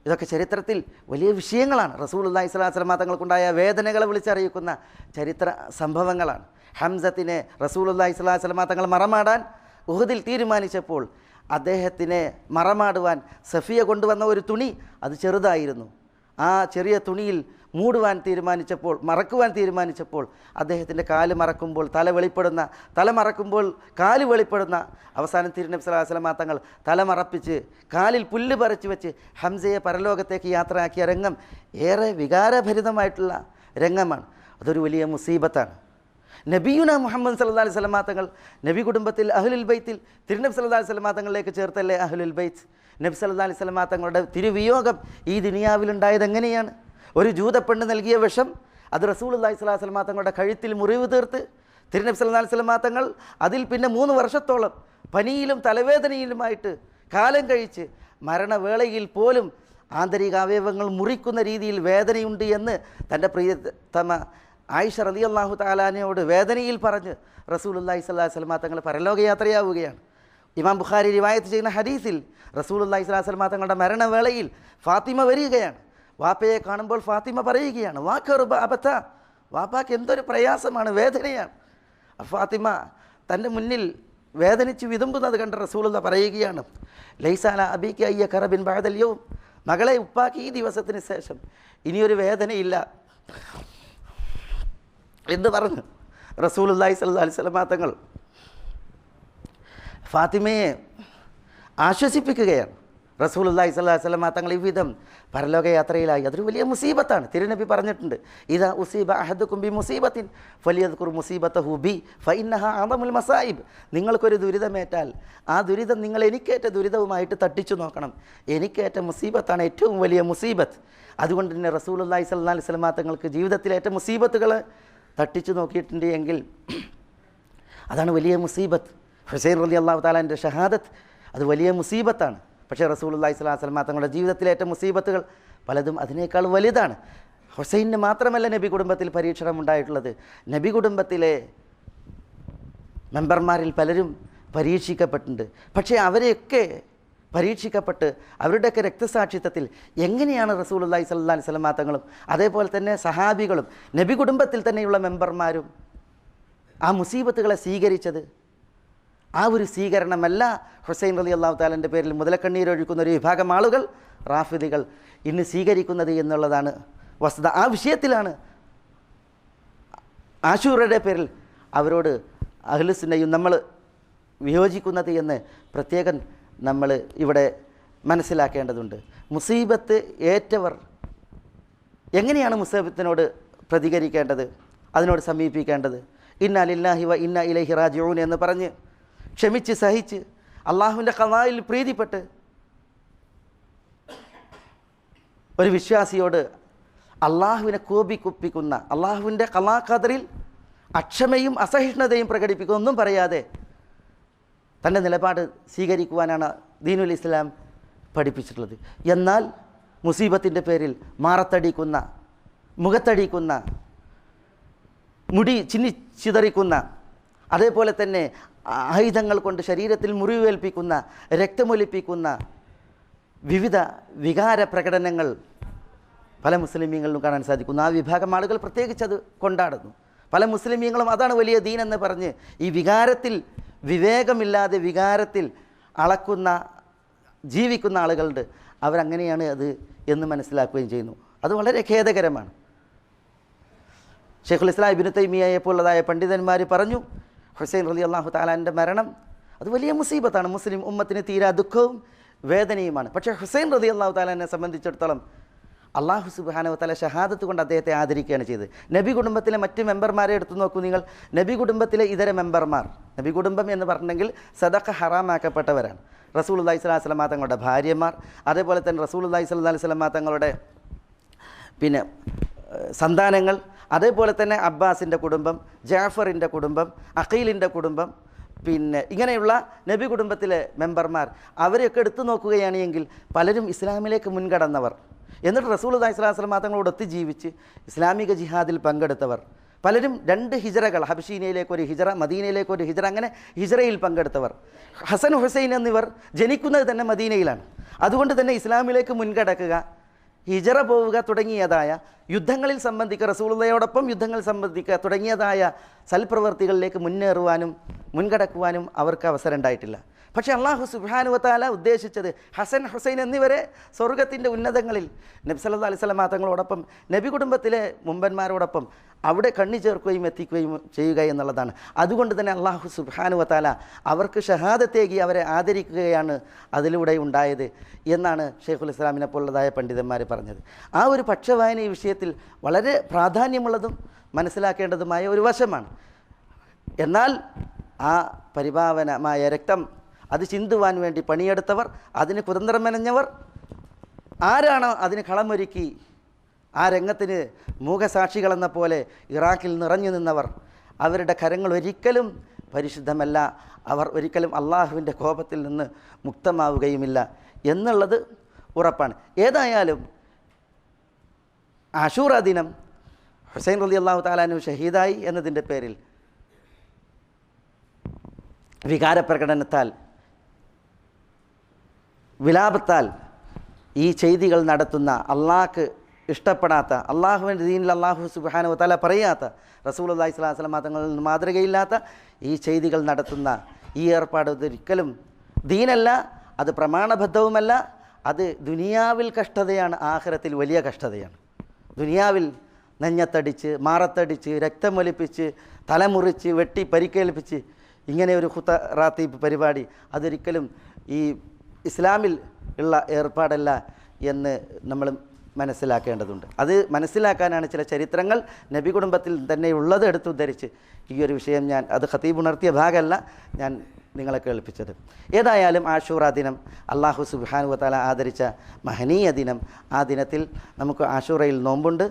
ഇതൊക്കെ ചരിത്രത്തിൽ വലിയ വിഷയങ്ങളാണ്. റസൂലുള്ളാഹി സ്വല്ലല്ലാഹി അലൈഹി വസല്ലം തങ്ങൾക്കുണ്ടായ വേദനകളെ വിളിച്ചറിയിക്കുന്ന ചരിത്ര സംഭവങ്ങളാണ്. ഹംസത്തിനെ റസൂലുള്ളാഹി സ്വല്ലല്ലാഹി അലൈഹി വസല്ലം തങ്ങൾ മറമാടാൻ ഉഹദിൽ തീരുമാനിച്ചപ്പോൾ അദ്ദേഹത്തിനെ മറമാടുവാൻ സഫിയ കൊണ്ടുവന്ന ഒരു തുണി, അത് ചെറുതായിരുന്നു. ആ ചെറിയ തുണിയിൽ മൂടുവാൻ തീരുമാനിച്ചപ്പോൾ, മറക്കുവാൻ തീരുമാനിച്ചപ്പോൾ അദ്ദേഹത്തിൻ്റെ കാല് മറക്കുമ്പോൾ തല മറക്കുമ്പോൾ കാല് വെളിപ്പെടുന്ന അവസാനം തിരുനബി സല്ലല്ലാഹു അലൈഹി വസല്ലം തങ്ങൾ തല മറപ്പിച്ച് കാലിൽ പുല്ല് പറിച്ചു വെച്ച് ഹംസയെ പരലോകത്തേക്ക് യാത്രയാക്കിയ രംഗം ഏറെ വികാരഭരിതമായിട്ടുള്ള രംഗമാണ്. അതൊരു വലിയ മുസീബത്താണ്. നബിയുന മുഹമ്മദ് സല്ലല്ലാഹു അലൈഹി വസല്ലം തങ്ങൾ നബി കുടുംബത്തിൽ അഹ്ലുൽ ബൈത്തിൽ തിരുനബി സല്ലല്ലാഹു അലൈഹി വസല്ലം തങ്ങളിലേക്ക് ചേർത്തല്ലേ അഹ്ലുൽ ബൈത്ത്. നബി സല്ലല്ലാഹു അലൈഹി വസല്ലം തങ്ങളുടെ തിരുവിയോഗം ഈ ദുനിയാവിലുണ്ടായത് എങ്ങനെയാണ്? ഒരു ജൂതപ്പെണ്ണ് നൽകിയ വിഷം അത് റസൂലുള്ളാഹി സ്വല്ലല്ലാഹു അലൈഹി വസല്ലം തങ്ങളുടെ കഴുത്തിൽ മുറിവ് തീർത്ത് തിരുനബി സല്ലല്ലാഹു അലൈഹി വസല്ലം തങ്ങൾ അതിൽ പിന്നെ 3 വർഷത്തോളം പനിയിലും തലവേദനയിലുമായിട്ട് കാലം കഴിച്ച് മരണവേളയിൽ പോലും ആന്തരിക അവയവങ്ങൾ മുറിക്കുന്ന രീതിയിൽ വേദനയുണ്ട് എന്ന് തൻ്റെ പ്രിയതമ ആയിഷ റളിയല്ലാഹു തആലാനയോട് വേദനയിൽ പറഞ്ഞ് റസൂലുള്ളാഹി സ്വല്ലല്ലാഹു അലൈഹി വസല്ലം തങ്ങൾ പരലോകയാത്രയാവുകയാണ്. ഇമാം ബുഖാരി റിവായത്ത് ചെയ്യുന്ന ഹദീസിൽ റസൂലുള്ളാഹി സ്വല്ലല്ലാഹു അലൈഹി വസല്ലം തങ്ങളുടെ മരണവേളയിൽ ഫാത്തിമ വരികയാണ്. വാപ്പയെ കാണുമ്പോൾ ഫാത്തിമ പറയുകയാണ്, വാക്കറുബ അബത്ത, വാപ്പാക്ക് എന്തൊരു പ്രയാസമാണ്, വേദനയാണ്. ഫാത്തിമ തൻ്റെ മുന്നിൽ വേദനിച്ച് വിതുമ്പുന്നത് കണ്ട റസൂലുള്ള പറയുകയാണ്, ലൈസാല അബീക്ക് അയ്യ കറബിൻ ബഅദൽ യൗം, മകളെ ഉപ്പാക്ക് ഈ ദിവസത്തിന് ശേഷം ഇനിയൊരു വേദനയില്ല എന്ന് പറഞ്ഞു റസൂലുള്ളാഹി സ്വല്ലല്ലാഹു അലൈഹി വസല്ലം തങ്ങൾ ഫാത്തിമയെ ആശ്വസിപ്പിക്കുകയാണ്. റസൂലുള്ളാഹി സ്വല്ലല്ലാഹു അലൈഹി വസല്ലം തങ്ങൾ ഈ വിധം പരലോകയാത്രയിലായി. അതൊരു വലിയ മുസീബത്താണ്. തിരുനബി പറഞ്ഞിട്ടുണ്ട്, ഇദാ ഉസീബ അഹദുക്കും ബി മുസീബത്തിൻ ഫലിയദ്കുർ മുസീബതഹു ബി ഫഇന്നഹാ അദമുൽ മസായിബ്. നിങ്ങൾക്കൊരു ദുരിതമേറ്റാൽ ആ ദുരിതം നിങ്ങൾ എനിക്കേറ്റ ദുരിതവുമായിട്ട് തട്ടിച്ചു നോക്കണം. എനിക്കേറ്റ മുസീബത്താണ് ഏറ്റവും വലിയ മുസീബത്ത്. അതുകൊണ്ട് തന്നെ റസൂലുള്ളാഹി സ്വല്ലല്ലാഹു അലൈഹി വസല്ലം തങ്ങൾക്ക് ജീവിതത്തിലേറ്റ മുസീബത്തുകൾ തട്ടിച്ചു നോക്കിയിട്ടുണ്ട് എങ്കിൽ അതാണ് വലിയ മുസീബത്ത്. ഹുസൈൻ റളിയല്ലാഹു തആലാൻ്റെ ഷഹാദത്ത് അത് വലിയ മുസീബത്താണ്. പക്ഷേ റസൂലുള്ളാഹി സ്വല്ലല്ലാഹു അലൈഹി വസല്ലം തങ്ങളുടെ ജീവിതത്തിലേറ്റ മുസീബത്തുകൾ പലതും അതിനേക്കാൾ വലുതാണ്. ഹുസൈന് മാത്രമല്ല നബി കുടുംബത്തിൽ പരീക്ഷണം ഉണ്ടായിട്ടുള്ളത്. നബി കുടുംബത്തിലെ മെമ്പർമാരിൽ പലരും പരീക്ഷിക്കപ്പെട്ടിട്ടുണ്ട്. പക്ഷേ അവരെയൊക്കെ പരീക്ഷിക്കപ്പെട്ട് അവരുടെയൊക്കെ രക്തസാക്ഷിത്വത്തിൽ എങ്ങനെയാണ് റസൂലുള്ളാഹി സ്വല്ലല്ലാഹു അലൈഹി വസല്ലം തങ്ങളും അതേപോലെ തന്നെ സഹാബികളും നബി കുടുംബത്തിൽ തന്നെയുള്ള മെമ്പർമാരും ആ മുസീബത്തുകളെ സ്വീകരിച്ചത്? ആ ഒരു സ്വീകരണമല്ല ഹുസൈൻ റളിയല്ലാഹു തആലയുടെ പേരിൽ മുതലക്കണ്ണീരൊഴുക്കുന്ന ഒരു വിഭാഗം ആളുകൾ, റാഫിദികൾ, ഇന്ന് സ്വീകരിക്കുന്നത് എന്നുള്ളതാണ് വസ്തുത. ആ വിഷയത്തിലാണ് ആശൂറയുടെ പേരിൽ അവരോട് അഹ്ലുസുന്നയും നമ്മൾ വിയോജിക്കുന്നത് എന്ന് പ്രത്യേകം നമ്മൾ ഇവിടെ മനസ്സിലാക്കേണ്ടതുണ്ട്. മുസീബത്ത് ഏറ്റവർ എങ്ങനെയാണ് മുസീബത്തിനോട് പ്രതികരിക്കേണ്ടത്, അതിനോട് സമീപിക്കേണ്ടത്? ഇന്നാ ലില്ലാഹി വ ഇന്നാ ഇലൈഹി റാജിഊൻ എന്ന് പറഞ്ഞ് ക്ഷമിച്ച് സഹിച്ച് അള്ളാഹുവിൻ്റെ ഖളായിൽ പ്രീതിപ്പെട്ട് ഒരു വിശ്വാസിയോട് അള്ളാഹുവിനെ കോപിക്കുപ്പിക്കുന്ന, അള്ളാഹുവിൻ്റെ ഖളാ ഖദറിൽ അക്ഷമയും അസഹിഷ്ണുതയും പ്രകടിപ്പിക്കുന്ന ഒന്നും പറയാതെ തൻ്റെ നിലപാട് സ്വീകരിക്കുവാനാണ് ദീനുൽ ഇസ്ലാം പഠിപ്പിച്ചിട്ടുള്ളത്. എന്നാൽ മുസീബത്തിൻ്റെ പേരിൽ മാറത്തടിക്കുന്ന, മുഖത്തടിക്കുന്ന, മുടി ചിന്നിച്ചിതറിക്കുന്ന, അതേപോലെ തന്നെ ആയുധങ്ങൾ കൊണ്ട് ശരീരത്തിൽ മുറിവേൽപ്പിക്കുന്ന, രക്തമൊലിപ്പിക്കുന്ന വിവിധ വികാര പ്രകടനങ്ങൾ പല മുസ്ലിമീങ്ങളിലും കാണാൻ സാധിക്കുന്നു. ആ വിഭാഗം ആളുകൾ പ്രത്യേകിച്ച് അത് കൊണ്ടാടുന്നു. പല മുസ്ലിമീങ്ങളും അതാണ് വലിയ ദീൻ എന്ന് പറഞ്ഞ് ഈ വികാരത്തിൽ വിവേകമില്ലാതെ വികാരത്തിൽ അളക്കുന്ന ജീവിക്കുന്ന ആളുകളുണ്ട്. അവരങ്ങനെയാണ് അത് എന്ന് മനസ്സിലാക്കുകയും ചെയ്യുന്നു. അത് വളരെ ഖേദകരമാണ്. ഷെയ്ഖുൽ ഇസ്ലാം ഇബ്നു തൈമിയ്യയെ പോലുള്ളതായ പണ്ഡിതന്മാർ പറഞ്ഞു, ഹുസൈൻ റളിയല്ലാഹു തആലാൻ്റെ മരണം അത് വലിയ മുസീബത്താണ്, മുസ്ലിം ഉമ്മത്തിന് തീരാ ദുഃഖവും വേദനയുമാണ്. പക്ഷേ ഹുസൈൻ റളിയല്ലാഹു തആലാനെ സംബന്ധിച്ചിടത്തോളം അള്ളാഹു സുബ്ഹാനഹു വ തആല ഷഹാദത്ത് കൊണ്ട് അദ്ദേഹത്തെ ആദരിക്കുകയാണ് ചെയ്തത്. നബി കുടുംബത്തിലെ മറ്റ് മെമ്പർമാരെ എടുത്തു നോക്കൂ നിങ്ങൾ. നബി കുടുംബത്തിലെ ഇതര മെമ്പർമാർ, നബി കുടുംബം എന്ന് പറഞ്ഞെങ്കിൽ സദഖ ഹറാമാക്കപ്പെട്ടവരാണ്. റസൂലുള്ളാഹി സ്വല്ലല്ലാഹു അലൈഹി വസല്ലം തങ്ങളുടെ ഭാര്യമാർ, അതേപോലെ തന്നെ റസൂലുള്ളാഹി സ്വല്ലല്ലാഹു അലൈഹി വസല്ലം തങ്ങളുടെ സന്താനങ്ങൾ, അതേപോലെ തന്നെ അബ്ബാസിൻ്റെ കുടുംബം, ജാഫറിൻ്റെ കുടുംബം, അഖീലിൻ്റെ കുടുംബം, ഇങ്ങനെയുള്ള നബി കുടുംബത്തിലെ മെമ്പർമാർ, അവരെയൊക്കെ എടുത്തു നോക്കുകയാണെങ്കിൽ പലരും ഇസ്ലാമിലേക്ക് മുൻകടന്നവർ, എന്നിട്ട് റസൂലുള്ളാഹി സ്വല്ലല്ലാഹു അലൈഹി വസല്ലം തങ്ങളോടൊത്ത് ജീവിച്ച് ഇസ്ലാമിക ജിഹാദിൽ പങ്കെടുത്തവർ. പലരും 2 ഹിജറകൾ, ഹബശീനയിലേക്കൊരു ഹിജറ, മദീനയിലേക്കൊരു ഹിജറ, അങ്ങനെ ഹിജറയിൽ പങ്കെടുത്തവർ. ഹസൻ ഹുസൈൻ എന്നിവർ ജനിക്കുന്നത് തന്നെ മദീനയിലാണ്. അതുകൊണ്ട് തന്നെ ഇസ്ലാമിലേക്ക് മുൻകടക്കുക, ഹിജറ പോവുക തുടങ്ങിയതായ യുദ്ധങ്ങളിൽ സംബന്ധിക്കുക, റസൂലുള്ളാഹിയോടൊപ്പം യുദ്ധങ്ങൾ സംബന്ധിക്കുക തുടങ്ങിയതായ സൽപ്രവർത്തികളിലേക്ക് മുന്നേറുവാനും മുൻകടക്കുവാനും അവർക്ക് അവസരം ഉണ്ടായിട്ടില്ല. പക്ഷേ അള്ളാഹു സുബ്ഹാനഹു വ തആല ഉദ്ദേശിച്ചത് ഹസൻ ഹുസൈൻ എന്നിവരെ സ്വർഗത്തിൻ്റെ ഉന്നതങ്ങളിൽ നബി സല്ലല്ലാഹു അലൈഹി വസല്ലം തങ്ങളോടൊപ്പം നബി കുടുംബത്തിലെ മുമ്പന്മാരോടൊപ്പം അവിടെ കണ്ണി ചേർക്കുകയും എത്തിക്കുകയും ചെയ്യുക എന്നുള്ളതാണ്. അതുകൊണ്ട് തന്നെ അള്ളാഹു സുബ്ഹാനഹു വ തആല അവർക്ക് ഷഹാദത്തേകി അവരെ ആദരിക്കുകയാണ് അതിലൂടെ ഉണ്ടായത് എന്നാണ് ഷെയ്ഖുൽ ഇസ്ലാമിനെ പോലുള്ളതായ പണ്ഡിതന്മാർ പറഞ്ഞത്. ആ ഒരു പക്ഷവായന ഈ വിഷയത്തിൽ വളരെ പ്രാധാന്യമുള്ളതും മനസ്സിലാക്കേണ്ടതുമായ ഒരു വശമാണ്. എന്നാൽ ആ പരിപാവനമായ രക്തം അത് ചിന്തുവാൻ വേണ്ടി പണിയെടുത്തവർ, അതിന് കുതന്ത്രം മെനഞ്ഞവർ, ആരാണോ അതിന് കളമൊരുക്കി ആ രംഗത്തിന് മൂകസാക്ഷികളെന്ന പോലെ ഇറാഖിൽ നിറഞ്ഞു നിന്നവർ, അവരുടെ കരങ്ങൾ ഒരിക്കലും പരിശുദ്ധമല്ല, അവർ ഒരിക്കലും അള്ളാഹുവിൻ്റെ കോപത്തിൽ നിന്ന് മുക്തമാവുകയുമില്ല എന്നുള്ളത് ഉറപ്പാണ്. ഏതായാലും ആശൂറ ദിനം ഹുസൈൻ റളിയല്ലാഹു തആല അൻഹു ഷഹീദായി എന്നതിൻ്റെ പേരിൽ വികാരപ്രകടനത്താൽ, വിലാപത്താൽ ഈ ചെയ്തികൾ നടത്തുന്ന, അള്ളാഹ്ക്ക് ഇഷ്ടപ്പെടാത്ത, അള്ളാഹുവിൻ്റെ ദീനിൽ അള്ളാഹു സുബ്ഹാനഹു വ തആല പറയാത്ത, റസൂലുള്ളാഹി സ്വല്ലല്ലാഹു അലൈഹി വസല്ലം തങ്ങളിൽ നിന്ന് മാതൃകയില്ലാത്ത ഈ ചെയ്തികൾ നടത്തുന്ന ഈ ഏർപ്പാട് ഒരിക്കലും ദീനല്ല, അത് പ്രമാണബദ്ധവുമല്ല. അത് ദുനിയാവിൽ കഷ്ടതയാണ്, ആഖിറത്തിൽ വലിയ കഷ്ടതയാണ്. ദുനിയാവിൽ നെഞ്ഞത്തടിച്ച്, മാറത്തടിച്ച്, രക്തമൊലിപ്പിച്ച്, തലമുറിച്ച്, വെട്ടി പരിക്കേൽപ്പിച്ച് ഇങ്ങനെ ഒരു റാത്തീബ് പരിപാടി അതൊരിക്കലും ഈ ഇസ്ലാമിൽ ഉള്ള ഏർപ്പാടല്ല എന്ന് നമ്മൾ മനസ്സിലാക്കേണ്ടതുണ്ട്. അത് മനസ്സിലാക്കാനാണ് ചില ചരിത്രങ്ങൾ നബി കുടുംബത്തിൽ തന്നെ ഉള്ളത് എടുത്തുദ്ധരിച്ച് ഈ ഒരു വിഷയം അത് ഖതീബ് ഉണർത്തിയ ഭാഗമല്ല ഞാൻ നിങ്ങളെ കേൾപ്പിച്ചത്. ഏതായാലും ആശൂറ ദിനം അള്ളാഹു സുബ്ഹാനഹു വ തആല ആദരിച്ച മഹനീയ ദിനം. ആ ദിനത്തിൽ നമുക്ക് ആശൂറയിൽ നോമ്പുണ്ട്.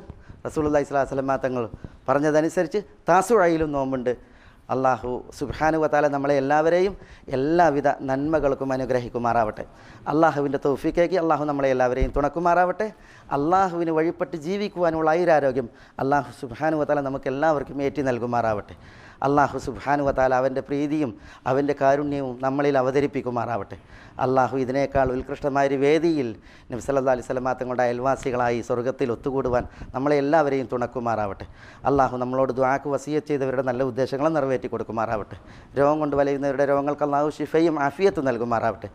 റസൂലുള്ളാഹി സ്വല്ലല്ലാഹു അലൈഹി വസല്ലം തങ്ങൾ പറഞ്ഞതനുസരിച്ച് താസുഅയിലും നോമ്പുണ്ട്. അള്ളാഹു സുബ്ഹാനഹു വ തആല നമ്മളെ എല്ലാവരെയും എല്ലാവിധ നന്മകൾക്കും അനുഗ്രഹിക്കുമാറാവട്ടെ. അള്ളാഹുവിൻ്റെ തൗഫീഖേക്ക് അള്ളാഹു നമ്മളെ എല്ലാവരെയും തുണക്കുമാറാവട്ടെ. അള്ളാഹുവിന് വഴിപ്പെട്ട് ജീവിക്കുവാനുള്ള ആയുരാരോഗ്യം അള്ളാഹു സുബ്ഹാനഹു വ തആല നമുക്ക് എല്ലാവർക്കും ഏറ്റി നൽകുമാറാവട്ടെ. അള്ളാഹു സുബ്ഹാനഹു വ തആല അവൻ്റെ പ്രീതിയും അവൻ്റെ കാരുണ്യവും നമ്മളിൽ അവതരിപ്പിക്കുമാറാവട്ടെ. അള്ളാഹു ഇതിനേക്കാൾ ഉത്കൃഷ്ടമായൊരു വേദിയിൽ നബി സല്ലല്ലാഹു അലൈഹി വസല്ലം തങ്ങളുടെ അയൽവാസികളായി സ്വർഗ്ഗത്തിൽ ഒത്തുകൂടുവാൻ നമ്മളെ എല്ലാവരെയും തുണക്കുമാറാവട്ടെ. അള്ളാഹു നമ്മളോട് ദുആക്ക് വസിയത്ത് ചെയ്തവരുടെ നല്ല ഉദ്ദേശങ്ങളും നിറവേറ്റി കൊടുക്കുമാറാവട്ടെ. രോഗം കൊണ്ട് വലയുന്നവരുടെ രോഗങ്ങൾക്ക് അള്ളാഹു ശിഫയും ആഫിയത്തും നൽകുമാറാവട്ടെ.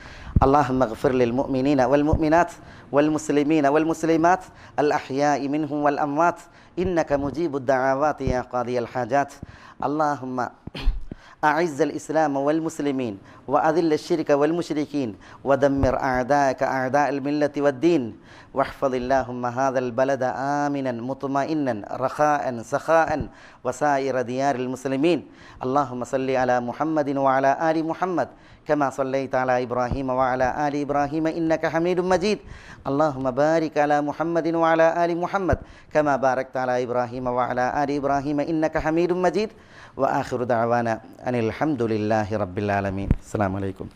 അല്ലാഹുമ്മ ഗ്ഫിർ ലിൽ മുഅ്മിനീന വൽ മുഅ്മിനാത്ത് വൽ മുസ്ലിമീന വൽ മുസ്ലിമാത്ത് അൽ അഹ്യാഇ മിൻഹും വൽ അംവാത്ത് ഇന്നക മുജീബുദ് ദഅവാതി യാ ഖാദിയൽ ഹാജാത്ത്. اللهم أعز الإسلام والمسلمين وأذل الشرك والمشركين ودمر أعداءك أعداء الملة والدين واحفظ اللهم هذا البلد آمنا مطمئنا رخاء سخاء وسائر ديار المسلمين. اللهم صل على محمد وعلى آل محمد كما صليت على إبراهيم وعلى آل إبراهيم إنك حميد مجيد. اللهم بارك على محمد وعلى آل محمد كما باركت على إبراهيم وعلى آل إبراهيم إنك حميد مجيد. وآخر دعوانا أن الحمد لله رب العالمين. السلام عليكم.